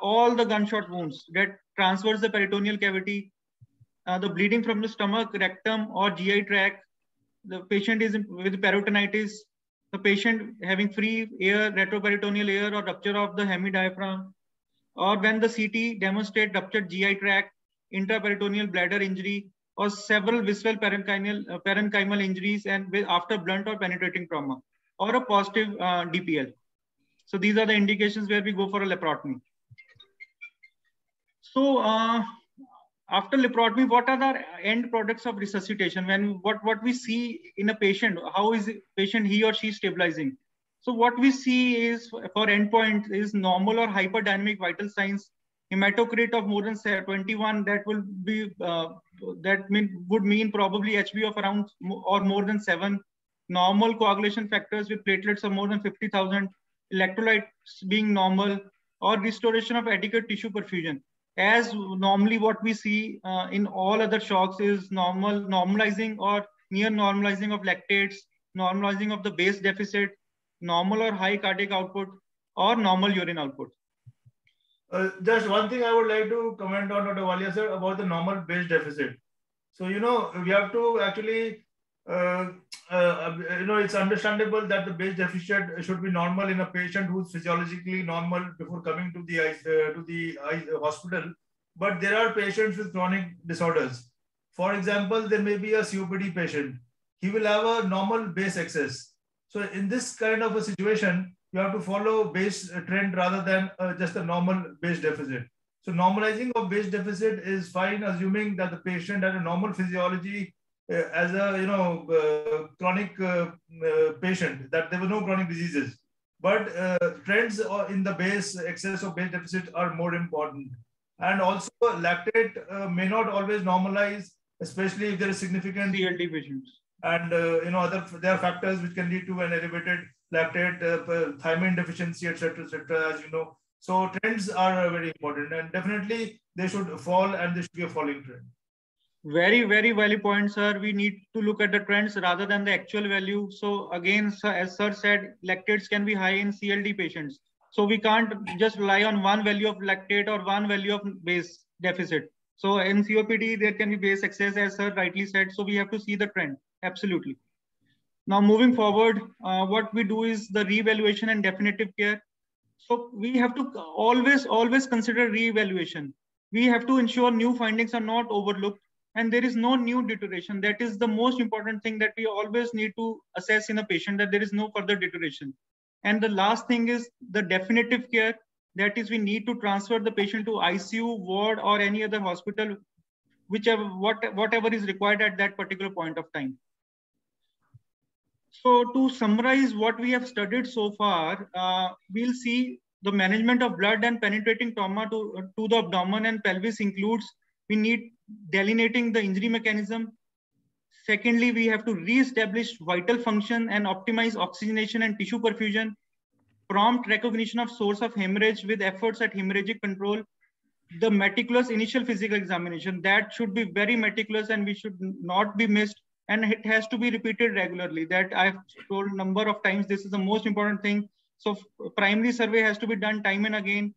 all the gunshot wounds that transverse the peritoneal cavity, the bleeding from the stomach, rectum, or GI tract, the patient is with peritonitis, the patient having free air, retroperitoneal air, or rupture of the hemidiaphragm, or when the CT demonstrates ruptured GI tract, intraperitoneal bladder injury, or several visceral parenchymal injuries and after blunt or penetrating trauma, or a positive DPL. So these are the indications where we go for a laparotomy. So after laparotomy, what are the end products of resuscitation? When what we see in a patient, how is the patient he or she stabilizing? So what we see is for endpoint is normal or hyperdynamic vital signs, hematocrit of more than 21. That will be would mean probably HB of around or more than 7. Normal coagulation factors with platelets of more than 50,000, electrolytes being normal, or restoration of adequate tissue perfusion. As normally what we see in all other shocks is normalizing or near normalizing of lactates, normalizing of the base deficit, normal or high cardiac output, or normal urine output. Just one thing I would like to comment on, Dr. Walia sir, about the normal base deficit. So, we have to actually, it's understandable that the base deficit should be normal in a patient who's physiologically normal before coming to the hospital. But there are patients with chronic disorders. For example, there may be a COPD patient. He will have a normal base excess. So in this kind of a situation, you have to follow base trend rather than just a normal base deficit. So normalizing of base deficit is fine, assuming that the patient had a normal physiology as a chronic patient, that there were no chronic diseases. But trends in the base excess of base deficit are more important. And also lactate may not always normalize, especially if there is significant CLD patients. And there are factors which can lead to an elevated lactate, thiamine deficiency, etc., as you know. So trends are very important, and definitely they should fall, and there should be a falling trend. Very, very valid point, sir. We need to look at the trends rather than the actual value. So again, sir, as sir said, lactates can be high in CLD patients. So we can't just rely on one value of lactate or one value of base deficit. So in COPD, there can be base excess, as sir rightly said. So we have to see the trend. Absolutely. Now moving forward, what we do is the reevaluation and definitive care. So we have to always consider reevaluation. We have to ensure new findings are not overlooked and there is no new deterioration. That is the most important thing that we always need to assess in a patient, that there is no further deterioration. And the last thing is the definitive care. That is, we need to transfer the patient to ICU, ward, or any other hospital, whatever is required at that particular point of time. So to summarize what we have studied so far, we'll see the management of blood and penetrating trauma to the abdomen and pelvis includes, we need delineating the injury mechanism. Secondly, we have to re-establish vital function and optimize oxygenation and tissue perfusion, prompt recognition of source of hemorrhage with efforts at hemorrhagic control, the meticulous initial physical examination, that should be very meticulous and we should not be missed. And it has to be repeated regularly. That I've told a number of times, this is the most important thing. So primary survey has to be done time and again.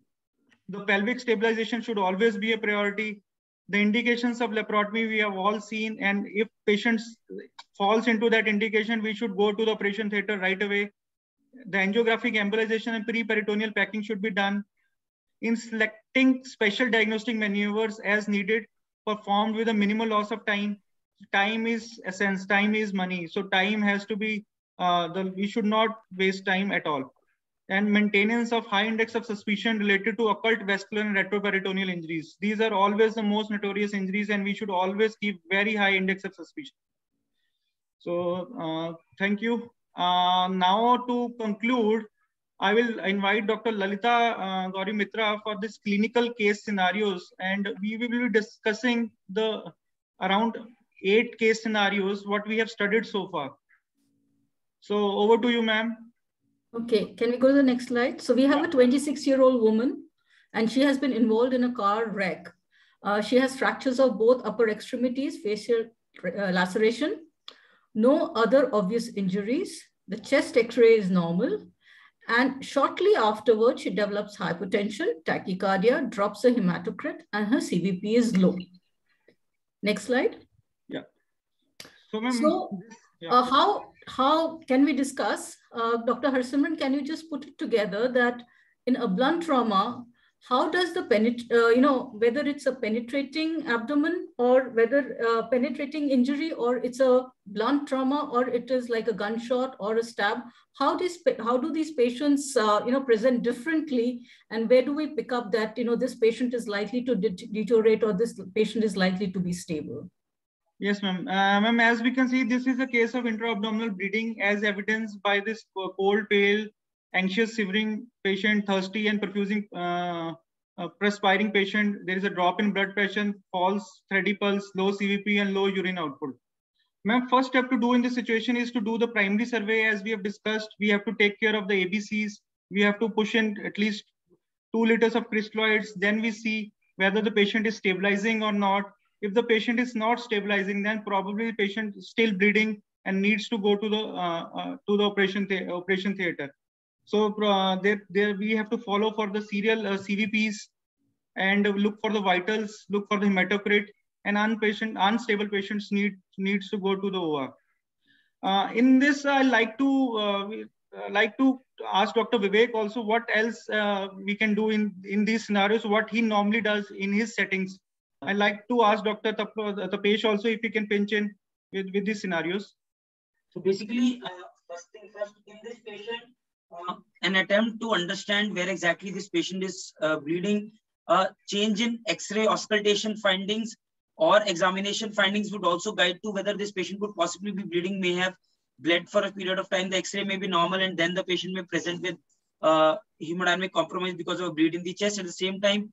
The pelvic stabilization should always be a priority. The indications of laparotomy we have all seen, and if patients falls into that indication, we should go to the operation theater right away. The angiographic embolization and pre-peritoneal packing should be done. In selecting special diagnostic maneuvers as needed, performed with a minimal loss of time. time is essence, time is money. So time has to be, we should not waste time at all. And maintenance of high index of suspicion related to occult vascular and retroperitoneal injuries. These are always the most notorious injuries, and we should always keep very high index of suspicion. So thank you. Now to conclude, I will invite Dr. Lalita Gauri Mitra for this clinical case scenarios, and we will be discussing the around 8 case scenarios what we have studied so far. So over to you, ma'am. Okay, can we go to the next slide? So we have a 26-year-old woman, and she has been involved in a car wreck. She has fractures of both upper extremities, facial laceration, no other obvious injuries. The chest X-ray is normal. And shortly afterwards, she develops hypotension, tachycardia, drops a hematocrit, and her CVP is low. Next slide. Yeah. So how can we discuss, Dr. Harsimran, can you just put it together that in a blunt trauma, how does the whether it's a penetrating abdomen or whether penetrating injury, or it's a blunt trauma, or it is like a gunshot or a stab, how do these patients present differently, and where do we pick up that this patient is likely to deteriorate or this patient is likely to be stable? Yes, ma'am. Ma'am, as we can see, this is a case of intra-abdominal bleeding as evidenced by this cold, pale, anxious, shivering patient, thirsty and perfusing, perspiring patient. There is a drop in blood pressure, false, thready pulse, low CVP and low urine output. Ma'am, first step to do in this situation is to do the primary survey. As we have discussed, we have to take care of the ABCs. We have to push in at least 2 liters of crystalloids. Then we see whether the patient is stabilizing or not. If the patient is not stabilizing, then probably the patient is still bleeding and needs to go to the operation theater. So there we have to follow for the serial CVPs and look for the vitals, look for the hematocrit, and unstable patients needs to go to the OR. In this, I like to ask Dr. Vivek also what else we can do in these scenarios, what he normally does in his settings. I'd like to ask Dr. Tapesh also if he can pinch in with these scenarios. So basically, first thing first, in this patient, an attempt to understand where exactly this patient is bleeding, change in X-ray auscultation findings or examination findings would also guide to whether this patient could possibly be bleeding, may have bled for a period of time. The X-ray may be normal, and then the patient may present with hemodynamic compromise because of a bleed in the chest. At the same time,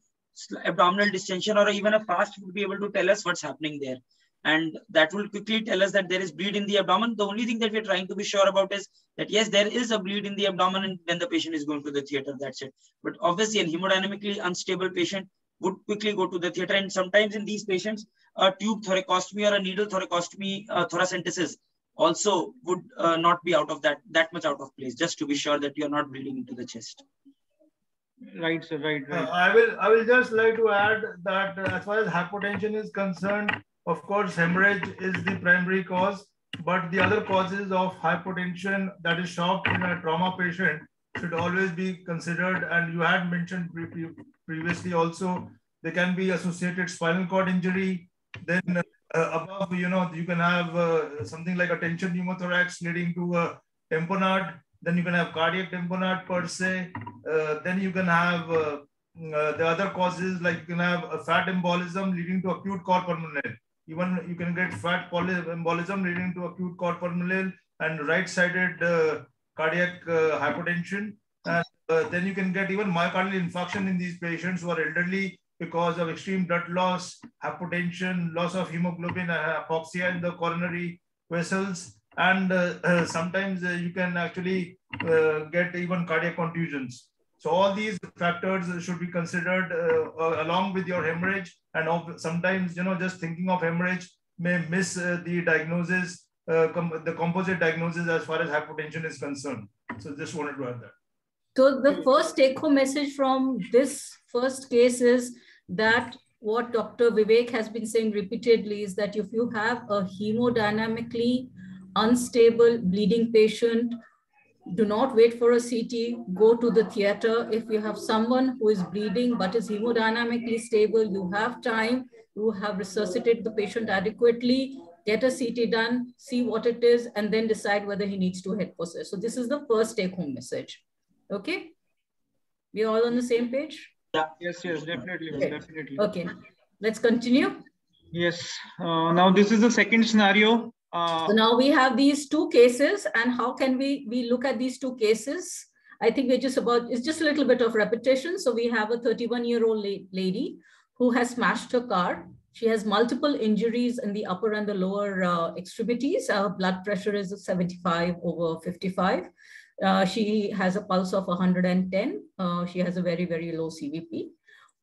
abdominal distension or even a fast would be able to tell us what's happening there. And that will quickly tell us that there is bleed in the abdomen. The only thing that we're trying to be sure about is that, yes, there is a bleed in the abdomen and when the patient is going to the theater, that's it. But obviously, a hemodynamically unstable patient would quickly go to the theater. And sometimes in these patients, a tube thoracostomy or a needle thoracostomy, thoracentesis also would not be out of that much out of place, just to be sure that you're not bleeding into the chest. Right, sir. Right. I will just like to add that as far as hypotension is concerned, of course, hemorrhage is the primary cause, but the other causes of hypotension, that is shock in a trauma patient, should always be considered. And you had mentioned previously also, there can be associated spinal cord injury. Then above, you can have something like a tension pneumothorax leading to a tamponade. Then you can have cardiac tamponade per se. Then you can have the other causes, like you can have a fat embolism leading to acute cor pulmonale. Even you can get fat embolism leading to acute cor pulmonale and right-sided cardiac hypotension. And then you can get even myocardial infarction in these patients who are elderly because of extreme blood loss, hypotension, loss of hemoglobin, hypoxia in the coronary vessels. And sometimes you can actually get even cardiac contusions. So all these factors should be considered along with your hemorrhage. And sometimes, just thinking of hemorrhage may miss the diagnosis, the composite diagnosis as far as hypotension is concerned. So just wanted to add that. So the first take-home message from this first case is that what Dr. Vivek has been saying repeatedly is that if you have a hemodynamically unstable bleeding patient, do not wait for a CT, go to the theater. If you have someone who is bleeding but is hemodynamically stable, you have time, you have resuscitated the patient adequately, get a CT done, see what it is, and then decide whether he needs to head for CIS. So this is the first take-home message. Okay? We all on the same page? Yeah. Yes, definitely. Okay. Definitely. Okay, let's continue. Yes. Now this is the second scenario. So now we have these two cases, and how can we look at these two cases? I think it's just a little bit of repetition. So we have a 31-year-old lady who has smashed her car. She has multiple injuries in the upper and the lower extremities. Her blood pressure is 75/55. She has a pulse of 110. She has a very, very low CVP.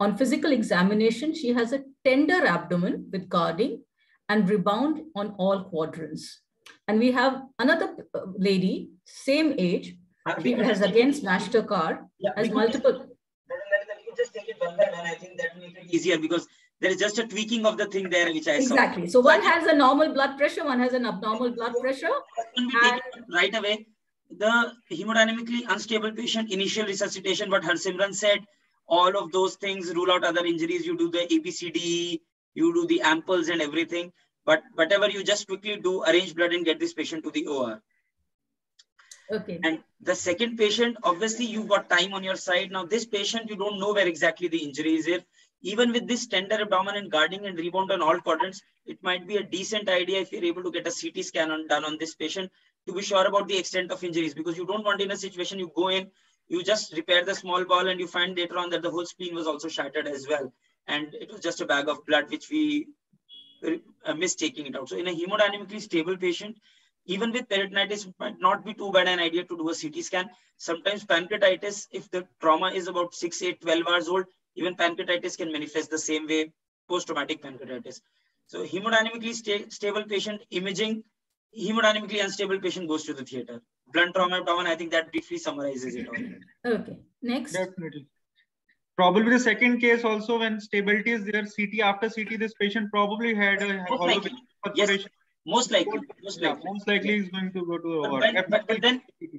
On physical examination, she has a tender abdomen with guarding and rebound on all quadrants. And we have another lady, same age. She has again smashed her car, has multiple. Just take it one by one. I think that will make it easier because there is just a tweaking of the thing there, which I saw. Exactly. So one has a normal blood pressure, one has an abnormal blood pressure. When we take it right away, the hemodynamically unstable patient, initial resuscitation, what Harsimran said, all of those things, rule out other injuries, you do the ABCD, you do the amples and everything. But whatever you just quickly do, arrange blood and get this patient to the OR. Okay. And the second patient, obviously you've got time on your side. Now this patient, you don't know where exactly the injury is. Even with this tender abdomen and guarding and rebound on all quadrants, it might be a decent idea if you're able to get a CT scan done on this patient to be sure about the extent of injuries, because you don't want in a situation you go in, you just repair the small ball and you find later on that the whole spleen was also shattered as well. And it was just a bag of blood, which we missed taking it out. So in a hemodynamically stable patient, even with peritonitis, it might not be too bad an idea to do a CT scan. Sometimes pancreatitis, if the trauma is about 6, 8, 12 hours old, even pancreatitis can manifest the same way, post-traumatic pancreatitis. So hemodynamically stable patient, imaging, hemodynamically unstable patient goes to the theater. Blunt trauma abdomen, I think that briefly summarizes it all. Okay, next. Definitely. Probably the second case also, when stability is there, CT after CT, this patient probably had a hollow perforation. Yes. Most likely. Most likely is going to go to the OR.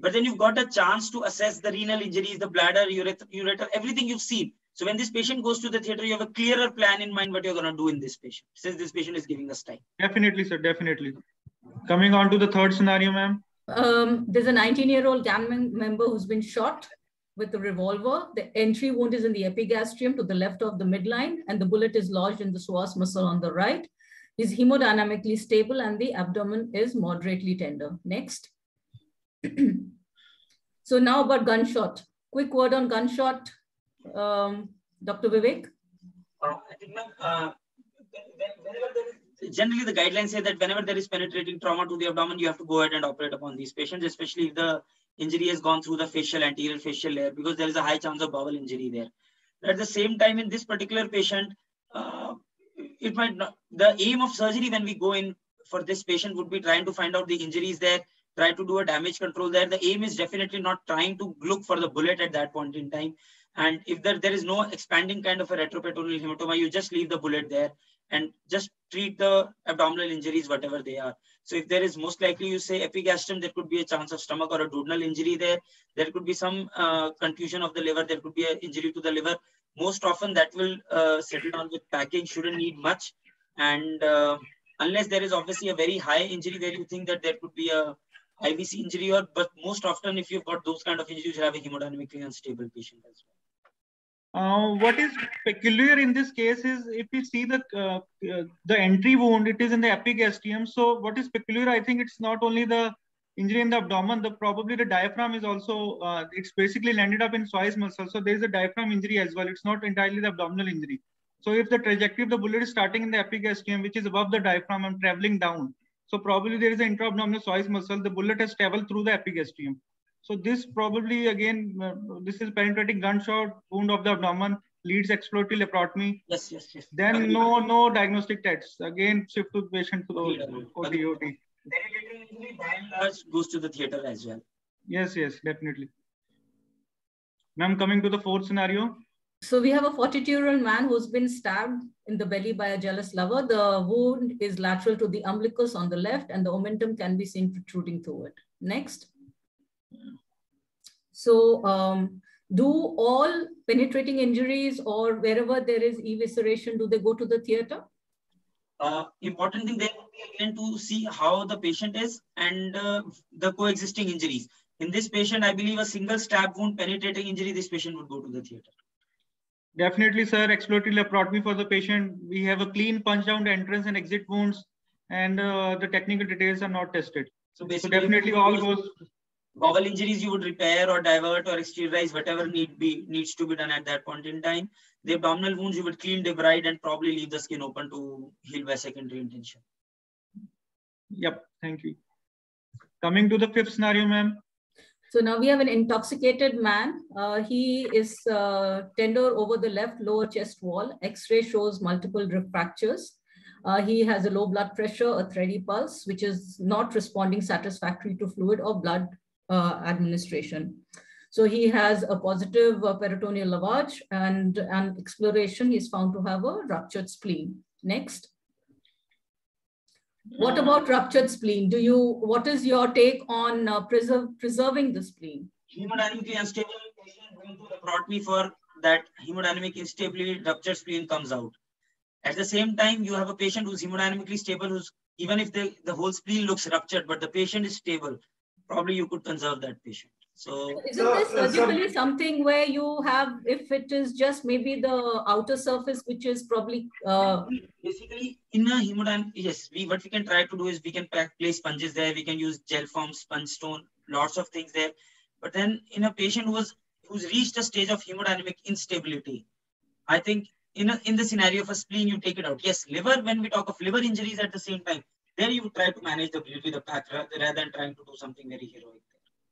But then you've got a chance to assess the renal injuries, the bladder, ureter, everything you've seen. So when this patient goes to the theater, you have a clearer plan in mind what you're going to do in this patient, since this patient is giving us time. Definitely, sir. Definitely. Coming on to the third scenario, ma'am. There's a 19-year-old gang member who's been shot with a revolver. The entry wound is in the epigastrium to the left of the midline, and the bullet is lodged in the psoas muscle on the right. Is hemodynamically stable and the abdomen is moderately tender. Next. So now about gunshot. Quick word on gunshot, Dr. Vivek. I think, generally the guidelines say that whenever there is penetrating trauma to the abdomen, you have to go ahead and operate upon these patients, especially if the injury has gone through the facial, anterior facial layer, because there is a high chance of bowel injury there. At the same time, in this particular patient, it might not, the aim of surgery when we go in for this patient would be trying to find out the injuries there, try to do a damage control there. The aim is definitely not trying to look for the bullet at that point in time. And if there is no expanding kind of a retroperitoneal hematoma, you just leave the bullet there and just treat the abdominal injuries, whatever they are. So if there is, most likely you say epigastrium, there could be a chance of stomach or a duodenal injury there. There could be some contusion of the liver. There could be an injury to the liver. Most often that will settle down with packing, shouldn't need much. And unless there is obviously a very high injury where you think that there could be a IVC injury, but most often if you've got those kind of injuries, you have a hemodynamically unstable patient as well. What is peculiar in this case is if we see the entry wound, it is in the epigastrium. So what is peculiar, I think it's not only the injury in the abdomen, probably the diaphragm is also, it's basically landed up in psoas muscle. So there is a diaphragm injury as well. It's not entirely the abdominal injury. So if the trajectory of the bullet is starting in the epigastrium, which is above the diaphragm and traveling down, so probably there is an intra-abdominal psoas muscle. The bullet has traveled through the epigastrium. So this probably, again, this is penetrating gunshot wound of the abdomen, leads exploratory laparotomy. Yes. Then no diagnostic tests. Again, shift to patient to the OT. By and large, goes to the theater as well. Yes, definitely. Ma'am, coming to the fourth scenario. So we have a 42-year-old man who's been stabbed in the belly by a jealous lover. The wound is lateral to the umbilicus on the left, and the omentum can be seen protruding through it. Next. So do all penetrating injuries or wherever there is evisceration, do they go to the theater? Important thing there would be again to see how the patient is and the coexisting injuries. In this patient, I believe a single stab wound penetrating injury, this patient would go to the theater. Definitely, sir. Exploratory laparotomy for the patient. We have a clean punch down entrance and exit wounds, and the technical details are not tested. So basically, definitely all goes. Bowel injuries you would repair or divert or exteriorize, whatever needs to be done at that point in time. The abdominal wounds you would clean, debride, and probably leave the skin open to heal by secondary intention. Yep, thank you. Coming to the fifth scenario, ma'am. So now we have an intoxicated man. He is tender over the left lower chest wall. X-ray shows multiple rib fractures. He has a low blood pressure, a thready pulse, which is not responding satisfactory to fluid or blood administration. So he has a positive peritoneal lavage, and an exploration, he's found to have a ruptured spleen. Next. What about ruptured spleen? What is your take on preserving the spleen? Hemodynamically unstable patient going to laparotomy for that hemodynamic instability, ruptured spleen comes out. At the same time, you have a patient who's hemodynamically stable, who's even if the whole spleen looks ruptured, but the patient is stable, probably you could conserve that patient. So isn't this surgically something where you have, if it is just maybe the outer surface, which is probably basically in a hemodynamic, yes, what we can try to do is we can place sponges there, we can use gel form, sponge stone, lots of things there. But then in a patient who's reached a stage of hemodynamic instability, I think in the scenario of a spleen, you take it out. Yes, liver, when we talk of liver injuries at the same time, there you try to manage the bleed with the path rather than trying to do something very heroic.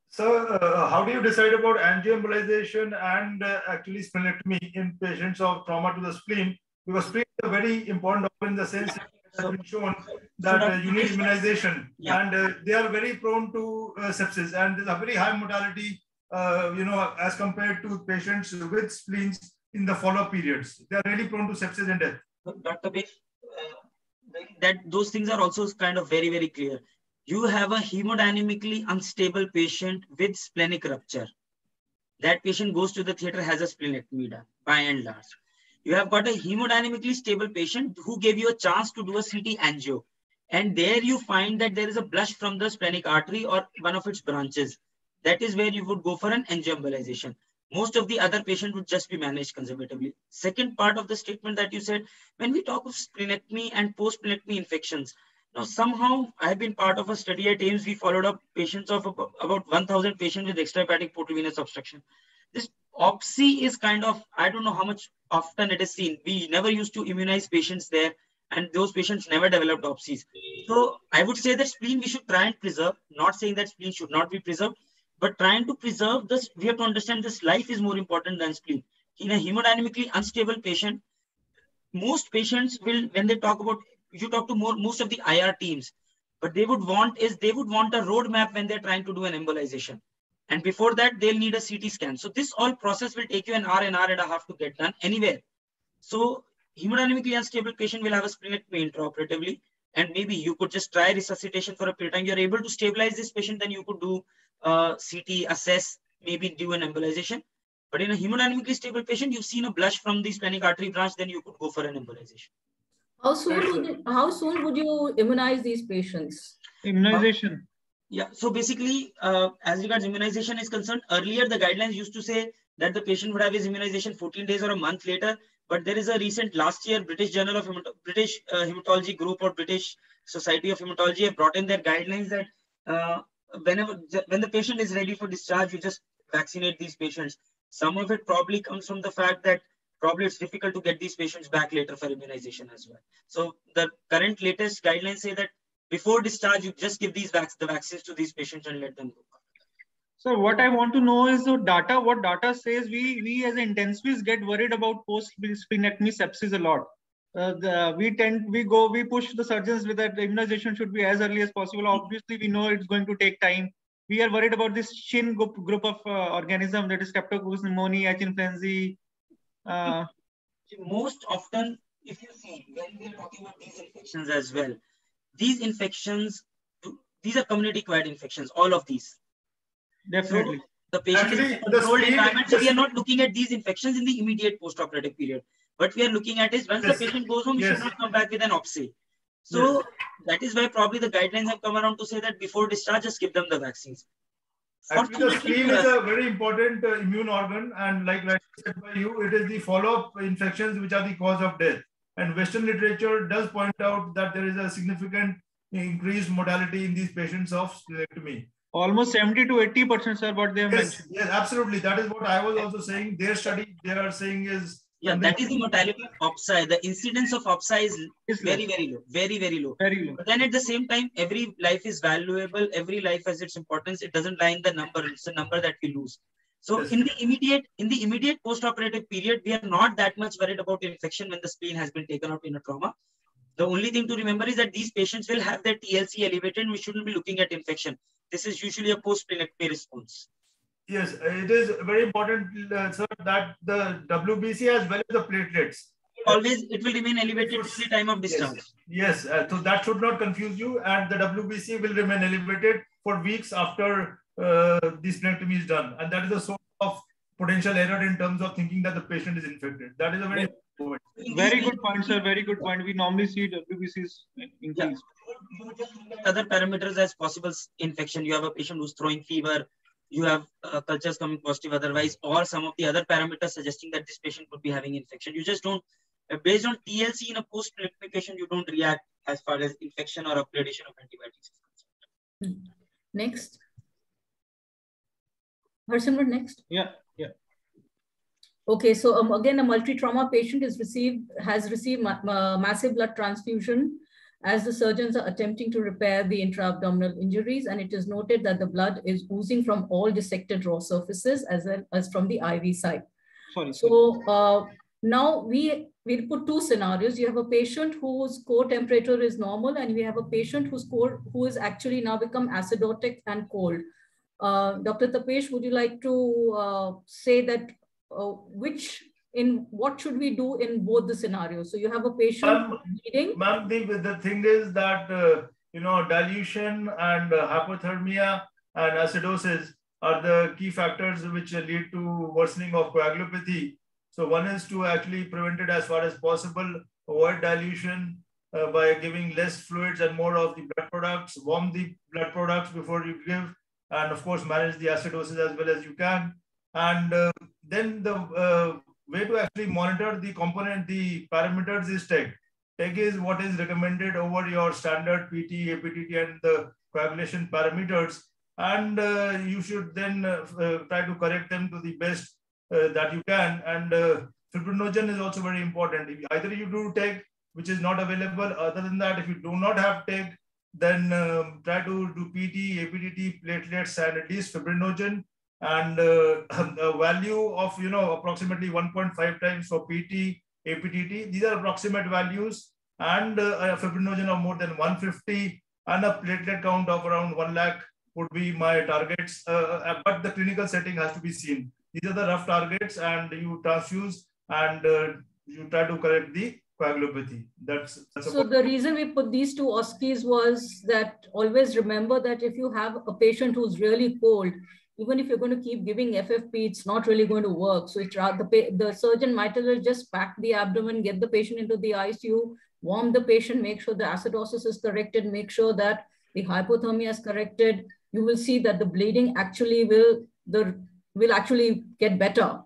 So how do you decide about angioembolization and actually splenectomy in patients of trauma to the spleen? Because spleen is a very important organ in the sense that it has been shown that you need immunization, and they are very prone to sepsis, and there's a very high mortality, as compared to patients with spleens in the follow-up periods. They are really prone to sepsis and death. Dr. Besh, those things are also kind of very, very clear. You have a hemodynamically unstable patient with splenic rupture. That patient goes to the theater, has a splenectomy done, by and large. You have got a hemodynamically stable patient who gave you a chance to do a CT angio. And there you find that there is a blush from the splenic artery or one of its branches. That is where you would go for an angioembolization. Most of the other patients would just be managed conservatively. Second part of the statement that you said, when we talk of splenectomy and post-splenectomy infections, now, somehow I've been part of a study at AIIMS. We followed up patients of about 1,000 patients with extrahepatic portal venous obstruction. This OPSI is kind of, I don't know how much often it is seen. We never used to immunize patients there, and those patients never developed OPSIs. So I would say that spleen we should try and preserve, not saying that spleen should not be preserved, but trying to preserve this. We have to understand this life is more important than spleen. In a hemodynamically unstable patient, most patients will, when they talk about, you talk to most of the IR teams, but they would want a roadmap when they're trying to do an embolization. And before that, they'll need a CT scan. So this all process will take you an hour and a half to get done anywhere. So hemodynamically unstable patient will have a splenectomy intraoperatively, and maybe you could just try resuscitation for a period of time. You're able to stabilize this patient, then you could do CT, assess, maybe do an embolization. But in a hemodynamically stable patient, you've seen a blush from the splenic artery branch, then you could go for an embolization. How soon would you immunize these patients? Immunization. Yeah. So basically, as regards immunization is concerned, earlier the guidelines used to say that the patient would have his immunization 14 days or a month later. But there is a recent last year British Journal of British Hematology Group or British Society of Hematology have brought in their guidelines that when the patient is ready for discharge, you just vaccinate these patients. Some of it probably comes from the fact that probably it's difficult to get these patients back later for immunization as well. So the current latest guidelines say that before discharge, you just give the vaccines to these patients and let them go. So what I want to know is the data. What data says we as intensivists get worried about post-splenectomy sepsis a lot. We push the surgeons with that the immunization should be as early as possible. Obviously, we know it's going to take time. We are worried about this Shin group of organism, that is Streptococcus pneumoniae, H. influenzae. Most often, if you see, when we are talking about these infections as well, these infections, these are community-acquired infections, all of these. Definitely. So the patient is in a controlled environment, so we are not looking at these infections in the immediate post-operative period. What we are looking at is once the patient goes home, he should not come back with an OPSI. So that is why probably the guidelines have come around to say that before discharge, just give them the vaccines. Actually, the spleen is a very important immune organ, and like said by you, it is the follow-up infections which are the cause of death. And Western literature does point out that there is a significant increased mortality in these patients of splenectomy. Almost 70 to 80%, sir, what they have mentioned. Yes, absolutely. That is what I was also saying. Their study, they are saying is... Yeah, that is the mortality of OPSI. The incidence of OPSI is very, very low. Very, very low. Very low. But then at the same time, every life is valuable. Every life has its importance. It doesn't lie in the number. It's a number that we lose. So yes. in the immediate post-operative period, we are not that much worried about infection when the spleen has been taken out in a trauma. The only thing to remember is that these patients will have their TLC elevated and we shouldn't be looking at infection. This is usually a post-splenectomy response. Yes, it is very important, sir, that the WBC as well as the platelets. Always, it will remain elevated till the time of discharge. Yes, so that should not confuse you. And the WBC will remain elevated for weeks after the splenectomy is done. And that is a source of potential error in terms of thinking that the patient is infected. That is a very important point. Very good point, sir. Very good point. We normally see WBCs increase. Yeah. You just look at other parameters as possible infection. You have a patient who's throwing fever. You have cultures coming positive otherwise, or some of the other parameters suggesting that this patient could be having infection. You just don't, based on TLC in a post-splenectomy patient, you don't react as far as infection or upgradation of antibiotics is concerned. Next. Harsimran, next. Yeah. Okay, so again, a multi-trauma patient has received massive blood transfusion as the surgeons are attempting to repair the intra-abdominal injuries, and it is noted that the blood is oozing from all dissected raw surfaces as well as from the IV side. So now we'll put two scenarios. You have a patient whose core temperature is normal, and we have a patient who is actually now become acidotic and cold. Dr. Tapesh, would you like to say that what should we do in both the scenarios? So you have a patient bleeding. Ma'am, the thing is that, dilution and hypothermia and acidosis are the key factors which lead to worsening of coagulopathy. So one is to actually prevent it as far as possible, avoid dilution by giving less fluids and more of the blood products, warm the blood products before you give, and of course, manage the acidosis as well as you can. And then the way to actually monitor the parameters is TEG. TEG is what is recommended over your standard PT, APTT, and the coagulation parameters. And you should then try to correct them to the best that you can. And fibrinogen is also very important. If either you do TEG, which is not available. Other than that, if you do not have TEG, then try to do PT, APTT, platelets, and at least fibrinogen. And a value of approximately 1.5 times for PT, APTT. These are approximate values, and a fibrinogen of more than 150 and a platelet count of around 1 lakh would be my targets. But the clinical setting has to be seen. These are the rough targets, and you transfuse and you try to correct the coagulopathy. That's so the reason we put these two OSCEs was that always remember that if you have a patient who's really cold, even if you're going to keep giving FFP, it's not really going to work. So the surgeon might as well just pack the abdomen, get the patient into the ICU, warm the patient, make sure the acidosis is corrected, make sure that the hypothermia is corrected. You will see that the bleeding actually will actually get better.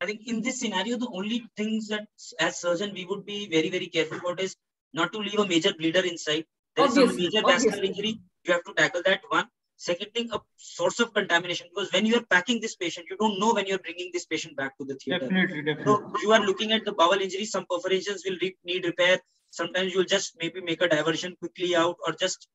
I think in this scenario, the only things that as surgeon we would be very, very careful about is not to leave a major bleeder inside. There is some major vascular injury. You have to tackle that one. Second thing, a source of contamination, because when you are packing this patient, you don't know when you're bringing this patient back to the theater. Definitely. So you are looking at the bowel injury. Some perforations will need repair. Sometimes you'll just maybe make a diversion quickly out, or just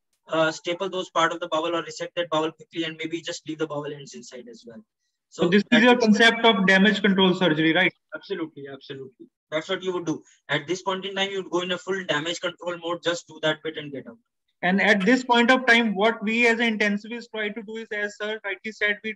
staple those part of the bowel or resect that bowel quickly, and maybe just leave the bowel ends inside as well. So this is your concept of damage control surgery, right? Absolutely. That's what you would do. At this point in time, you would go in a full damage control mode, just do that bit and get out. And at this point of time, what we as an intensivist try to do is, as sir rightly said, we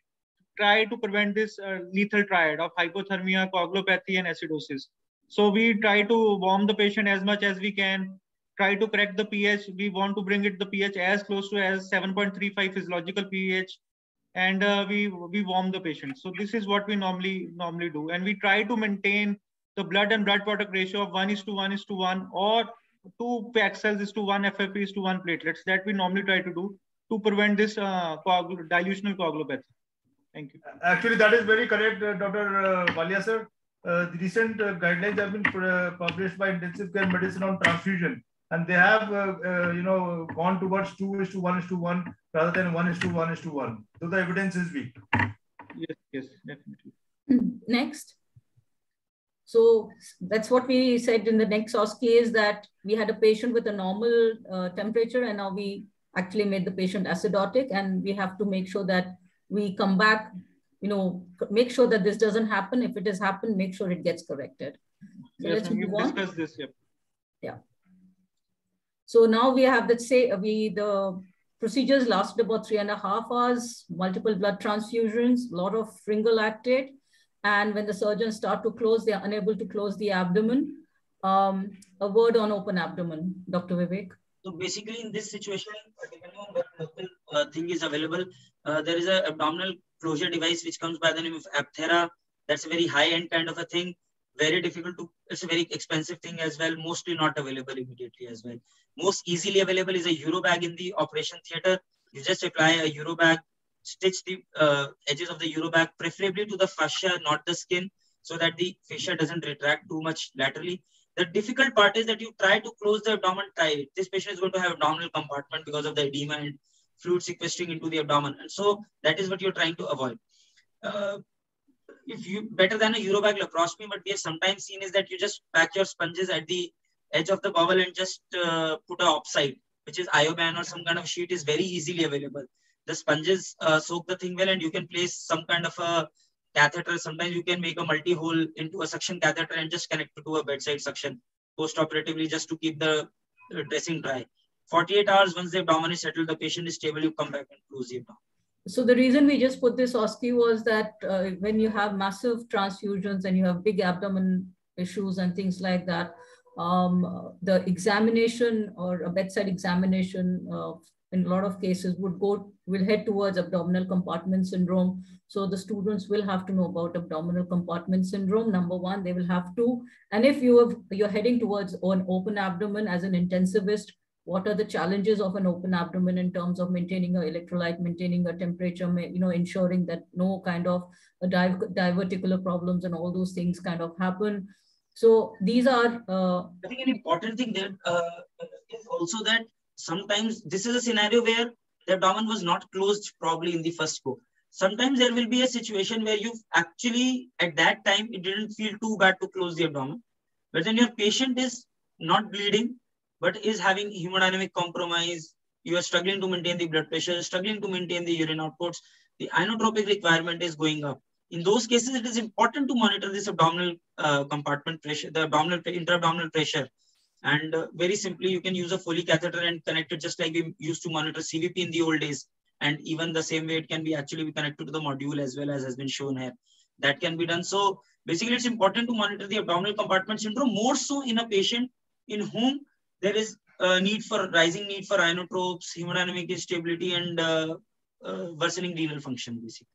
try to prevent this lethal triad of hypothermia, coagulopathy, and acidosis. So we try to warm the patient as much as we can, try to correct the pH. We want to bring the pH as close to as 7.35 physiological pH, and we warm the patient. So this is what we normally do. And we try to maintain the blood and blood product ratio of 1:1:1, or 2 packed cells is to 1 FFP is to 1 platelets that we normally try to do to prevent this dilutional coagulopathy. Thank you. Actually, that is very correct, Dr. Walia sir. The recent guidelines have been published by intensive care medicine on transfusion, and they have gone towards 2:1:1 rather than 1:1:1. So the evidence is weak. Yes, definitely. Next. So that's what we said in the next OSCE is that we had a patient with a normal temperature, and now we actually made the patient acidotic, and we have to make sure that we come back, make sure that this doesn't happen. If it has happened, make sure it gets corrected. So yes, let's move on. Discuss this. Yep. Yeah. So now we have the procedures lasted about 3.5 hours, multiple blood transfusions, a lot of Ringo lactate. And when the surgeons start to close, they are unable to close the abdomen. A word on open abdomen, Dr. Vivek. So basically in this situation, depending on what local thing is available, there is an abdominal closure device which comes by the name of Apthera. That's a very high-end kind of a thing. Very difficult to, it's a very expensive thing as well. Mostly not available immediately as well. Most easily available is a Eurobag in the operation theater. You just apply a Eurobag, stitch the edges of the Eurobag, preferably to the fascia, not the skin, so that the fascia doesn't retract too much laterally. The difficult part is that you try to close the abdomen tight. This patient is going to have abdominal compartment because of the edema and fluid sequestering into the abdomen. And so that is what you're trying to avoid. If you better than a Eurobag laparoscopy, but we have sometimes seen is that you just pack your sponges at the edge of the bowel and just put a opside, which is Ioban or some kind of sheet is very easily available. The sponges soak the thing well, and you can place some kind of a catheter. Sometimes you can make a multi-hole into a suction catheter and just connect it to a bedside suction post-operatively just to keep the dressing dry. 48 hours, once the abdomen is settled, the patient is stable, you come back and close the abdomen. So the reason we just put this OSCE was that when you have massive transfusions and you have big abdomen issues and things like that, the examination or a bedside examination in a lot of cases will head towards abdominal compartment syndrome. So the students will have to know about abdominal compartment syndrome. Number one, they will have to, and if you're heading towards an open abdomen as an intensivist, what are the challenges of an open abdomen in terms of maintaining an electrolyte, maintaining a temperature, ensuring that no kind of diverticular problems and all those things kind of happen. So these are... I think an important thing there is also that sometimes this is a scenario where the abdomen was not closed probably in the first go. Sometimes there will be a situation where you actually, at that time, it didn't feel too bad to close the abdomen. But then your patient is not bleeding, but is having hemodynamic compromise. You are struggling to maintain the blood pressure, struggling to maintain the urine outputs. The inotropic requirement is going up. In those cases, it is important to monitor this abdominal compartment pressure, the intra-abdominal pressure. And very simply, you can use a Foley catheter and connect it just like we used to monitor CVP in the old days. And even the same way it can be actually be connected to the module as well as has been shown here. That can be done. So basically, it's important to monitor the abdominal compartment syndrome, more so in a patient in whom there is rising need for inotropes, hemodynamic instability, and worsening renal function, basically.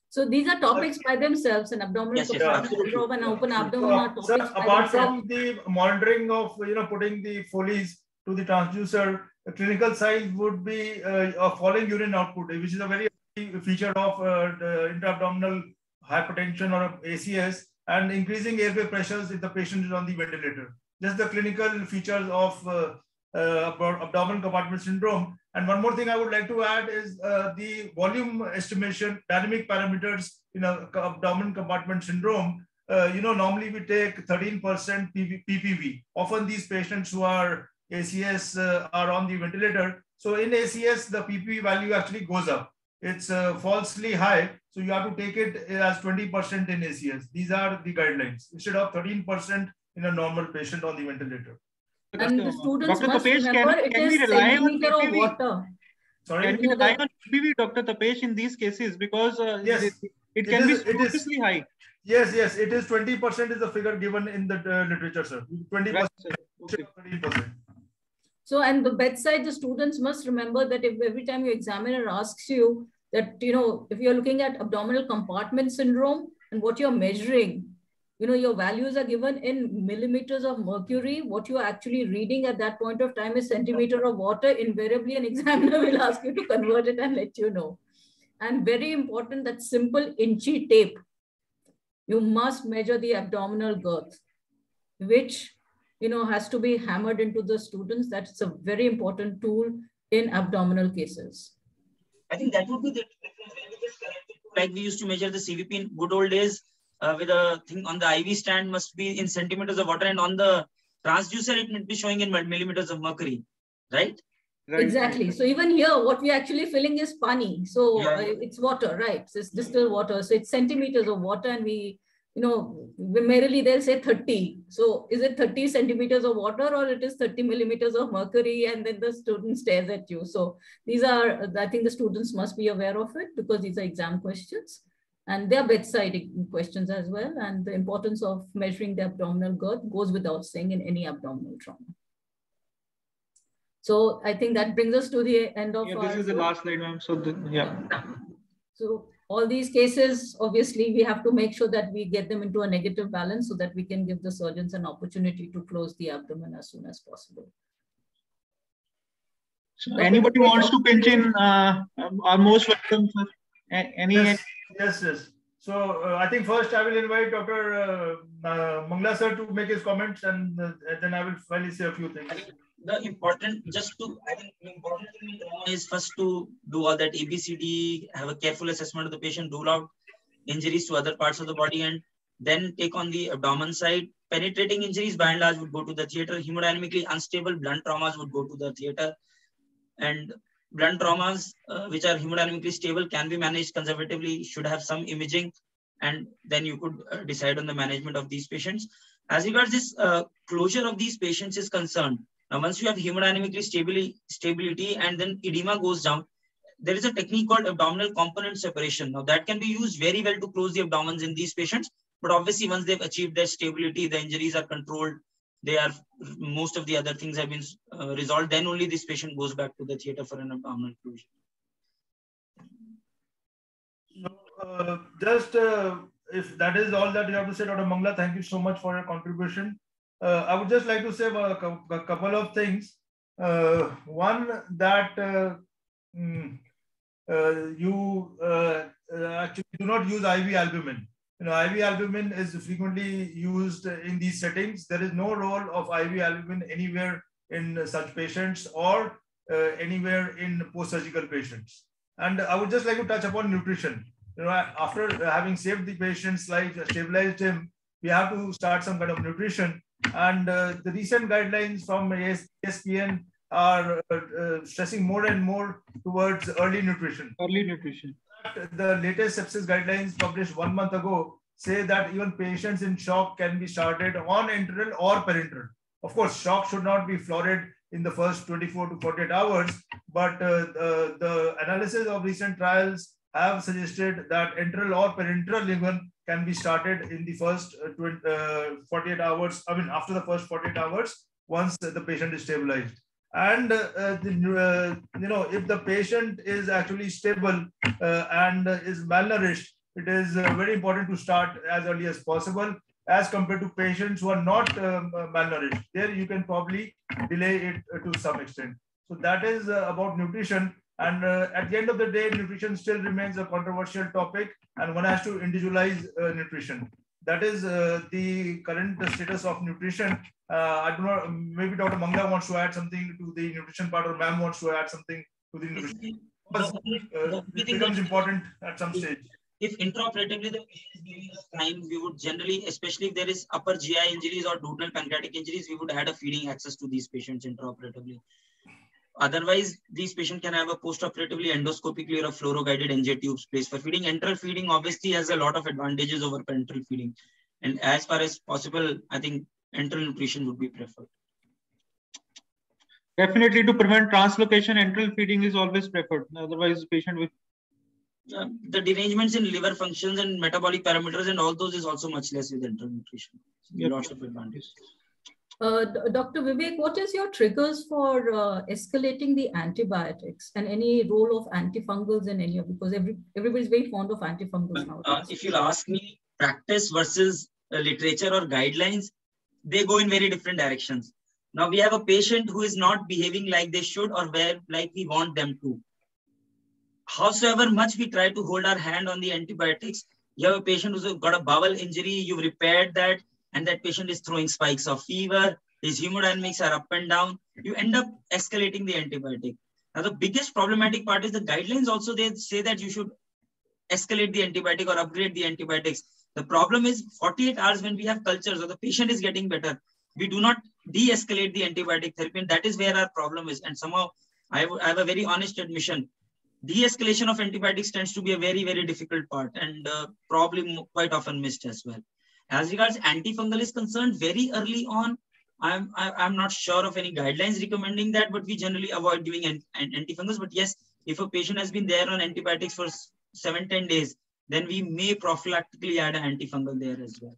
So these are topics by themselves, and abdominal syndrome and open abdomen are topics apart from the monitoring of putting the Foleys to the transducer, the clinical side would be falling urine output, which is a very feature of intra-abdominal hypertension or ACS, and increasing airway pressures if the patient is on the ventilator. Just the clinical features of abdominal compartment syndrome. And one more thing I would like to add is the volume estimation, dynamic parameters in abdominal compartment syndrome. Normally we take 13% ppv. Often these patients who are ACS are on the ventilator. So in ACS, the ppv value actually goes up. It's falsely high. So you have to take it as 20% in ACS. These are the guidelines. Instead of 13% in a normal patient on the ventilator. And the students must remember it is centimeter of water. Sorry? Can we rely on PPV, Dr. Tapesh, in these cases? Because yes, it can be seriously high. Yes, it is 20% is the figure given in the literature, sir. 20%, right, 13%. So, and the bedside, the students must remember that if every time your examiner asks you that, if you're looking at abdominal compartment syndrome and what you're measuring your values are given in millimeters of mercury. What you're actually reading at that point of time is centimeter of water. Invariably, an examiner will ask you to convert it and let you know. And very important, that simple inchy tape. You must measure the abdominal girth, which has to be hammered into the students. That's a very important tool in abdominal cases. I think that would be the difference. Like we used to measure the CVP in good old days with a thing on the IV stand must be in centimeters of water, and on the transducer it might be showing in millimeters of mercury, right? Right. Exactly. So even here, what we're actually filling is pani. So it's water, right? So it's distilled water. So it's centimeters of water, and we, merely they'll say 30. So is it 30 centimeters of water, or it is 30 millimeters of mercury? And then the student stares at you. So these are, I think the students must be aware of it, because these are exam questions and they're bedside questions as well. And the importance of measuring the abdominal girth goes without saying in any abdominal trauma. So I think that brings us to the end of this is the last slide, ma'am. So So all these cases, obviously, we have to make sure that we get them into a negative balance so that we can give the surgeons an opportunity to close the abdomen as soon as possible. So anybody wants to pinch in, are most welcome, sir. Yes. So I think first I will invite Dr. Mangla sir to make his comments, and then I will finally say a few things. The important, I think the important thing is first to do all that ABCD, have a careful assessment of the patient, rule out injuries to other parts of the body, and then take on the abdomen side. Penetrating injuries by and large would go to the theater. Hemodynamically unstable blunt traumas would go to the theater. And blunt traumas, which are hemodynamically stable, can be managed conservatively, should have some imaging, and then you could decide on the management of these patients. As regards this closure of these patients is concerned, now, once you have hemodynamically stability and then edema goes down, there is a technique called abdominal component separation. Now, that can be used very well to close the abdomens in these patients. But obviously, once they've achieved their stability, the injuries are controlled, most of the other things have been resolved, then only this patient goes back to the theater for an abdominal closure. So, if that is all that you have to say, Dr. Mangla, thank you so much for your contribution. I would just like to say a couple of things. One, that you actually do not use IV albumin. IV albumin is frequently used in these settings. There is no role of IV albumin anywhere in such patients or anywhere in post-surgical patients. And I would just like to touch upon nutrition. After having saved the patient's life, stabilized him, we have to start some kind of nutrition. And the recent guidelines from ESPN are stressing more and more towards early nutrition. The latest sepsis guidelines published 1 month ago say that even patients in shock can be started on enteral or parenteral. Of course, shock should not be florid in the first 24 to 48 hours, but the analysis of recent trials have suggested that enteral or parenteral even can be started in the first 48 hours. I mean, after the first 48 hours, once the patient is stabilized. And if the patient is actually stable and is malnourished, it is very important to start as early as possible, as compared to patients who are not malnourished. There you can probably delay it to some extent. So that is about nutrition. And at the end of the day, nutrition still remains a controversial topic, and one has to individualize nutrition. That is the current status of nutrition. I do not, maybe Dr. Mangla wants to add something to the nutrition part, or ma'am wants to add something to the nutrition. It becomes important at some stage. If intraoperatively the patient is giving us time, we would generally, especially if there is upper GI injuries or duodenal pancreatic injuries, we would add a feeding access to these patients intraoperatively. Otherwise, these patients can have a post-operatively endoscopically or a fluoro-guided NJ tubes placed for feeding. Enteral feeding obviously has a lot of advantages over parenteral feeding. And as far as possible, I think enteral nutrition would be preferred. Definitely, to prevent translocation, enteral feeding is always preferred. Otherwise, the patient will... the derangements in liver functions and metabolic parameters and all those is also much less with enteral nutrition. Lots of advantages. Dr. Vivek, what is your triggers for escalating the antibiotics, and any role of antifungals in any of, because everybody's very fond of antifungals now. If you'll ask me, practice versus literature or guidelines, they go in very different directions. Now we have a patient who is not behaving like they should or where like we want them to. Howsoever much we try to hold our hand on the antibiotics, you have a patient who's got a bowel injury, you've repaired that, and that patient is throwing spikes of fever, his hemodynamics are up and down, you end up escalating the antibiotic. Now the biggest problematic part is the guidelines also, they say that you should escalate the antibiotic or upgrade the antibiotics. The problem is 48 hours when we have cultures or the patient is getting better, we do not de-escalate the antibiotic therapy, and that is where our problem is. And somehow I have a very honest admission. De-escalation of antibiotics tends to be a very, very difficult part and probably quite often missed as well. As regards antifungal is concerned, very early on, I'm not sure of any guidelines recommending that, but we generally avoid giving antifungals. But yes, if a patient has been there on antibiotics for 7-10 days, then we may prophylactically add an antifungal there as well.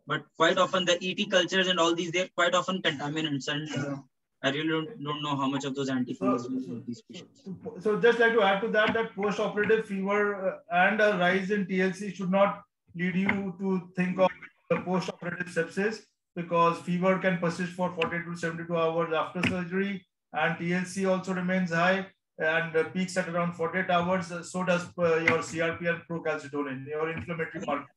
But quite often the ET cultures and all these, they're quite often contaminants, and I really don't know how much of those antifungals will use these patients. So just like to add to that, that post-operative fever and a rise in TLC should not lead you to think of the post-operative sepsis, because fever can persist for 40 to 72 hours after surgery, and TLC also remains high and peaks at around 48 hours. So does your CRP and procalcitonin, your inflammatory marker.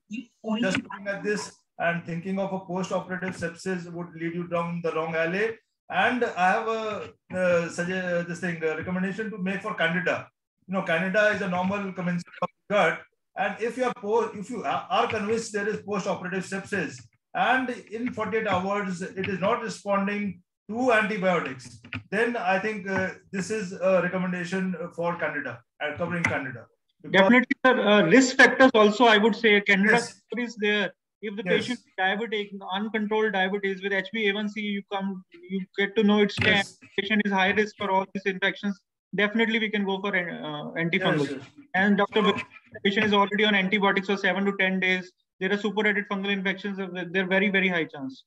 Just looking at this and thinking of a post-operative sepsis would lead you down the wrong alley. And I have a recommendation to make for Candida. You know, Candida is a normal commensal of the gut, and if you are convinced there is post-operative sepsis, and in 48 hours it is not responding to antibiotics, then I think this is a recommendation for Candida and covering Candida. Definitely, sir. Risk factors also, I would say, Candida is there. If the patient is diabetic, uncontrolled diabetes with HbA1c, you get to know it's patient is high risk for all these infections. Definitely, we can go for antifungal. And Dr. The patient is already on antibiotics for 7 to 10 days. There are superadded fungal infections. They're very, very high chance.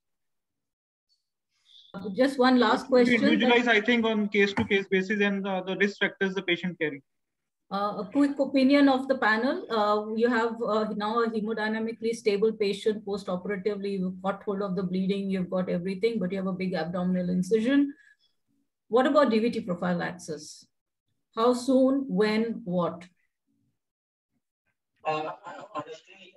Just one last question. Individualize, I think, on case-to-case basis and the risk factors the patient carry. A quick opinion of the panel. You have now a hemodynamically stable patient post-operatively. You've got hold of the bleeding, you've got everything, but you have a big abdominal incision. What about DVT prophylaxis? How soon, when, what? Honestly,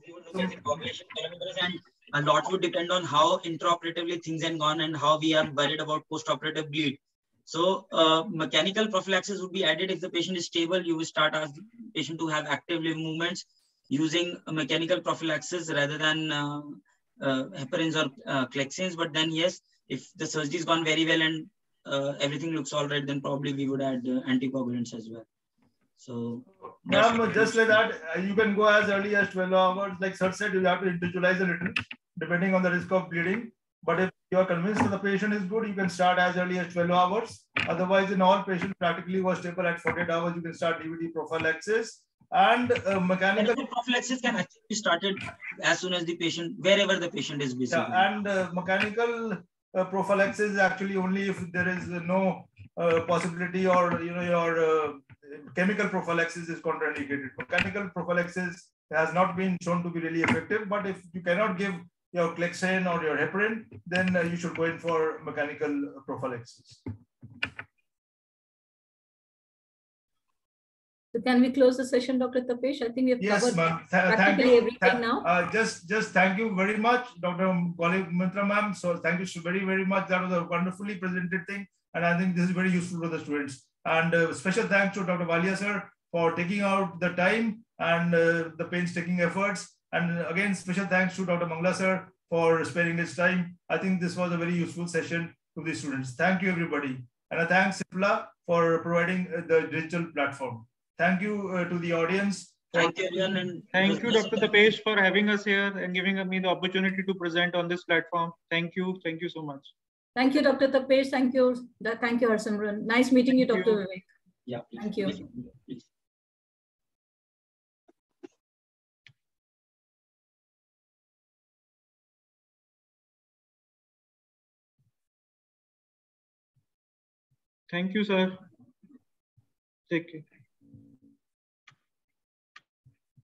we would look at the population parameters, and a lot would depend on how intraoperatively things have gone and how we are worried about post-operative bleed. So mechanical prophylaxis would be added if the patient is stable. You will start asking the patient to have active limb movements using mechanical prophylaxis rather than heparins or Clexanes. But then yes, if the surgery has gone very well and everything looks all right, then probably we would add anticoagulants as well. So just like that, you can go as early as 12 hours. Like Sir said, you have to individualize a little depending on the risk of bleeding. But if you are convinced that the patient is good, you can start as early as 12 hours. Otherwise, in all patients practically was stable at 48 hours, you can start DVT prophylaxis. And mechanical prophylaxis can actually be started as soon as the patient, wherever the patient is busy. Yeah, and mechanical prophylaxis is actually only if there is no possibility or your chemical prophylaxis is contraindicated. Mechanical prophylaxis has not been shown to be really effective, but if you cannot give your Clexane or your heparin, then you should go in for mechanical prophylaxis. So can we close the session, Dr. Tapesh? I think we have covered practically everything now. Just thank you very much, Dr. Mitra ma'am. So thank you very, very much. That was a wonderfully presented thing. And I think this is very useful for the students. And special thanks to Dr. Walia sir for taking out the time and the painstaking efforts. And again, special thanks to Dr. Mangla sir for sparing his time. I think this was a very useful session to the students. Thank you, everybody. And I thank Cipla for providing the digital platform. Thank you to the audience. Thank you, everyone. And thank you, Dr. Tapesh, for having us here and giving me the opportunity to present on this platform. Thank you. Thank you so much. Thank you, Dr. Tapesh. Thank you. Thank you, Harsimran. Nice meeting you, Dr. Vivek. Yeah. Thank you. Please. Thank you, sir. Take care.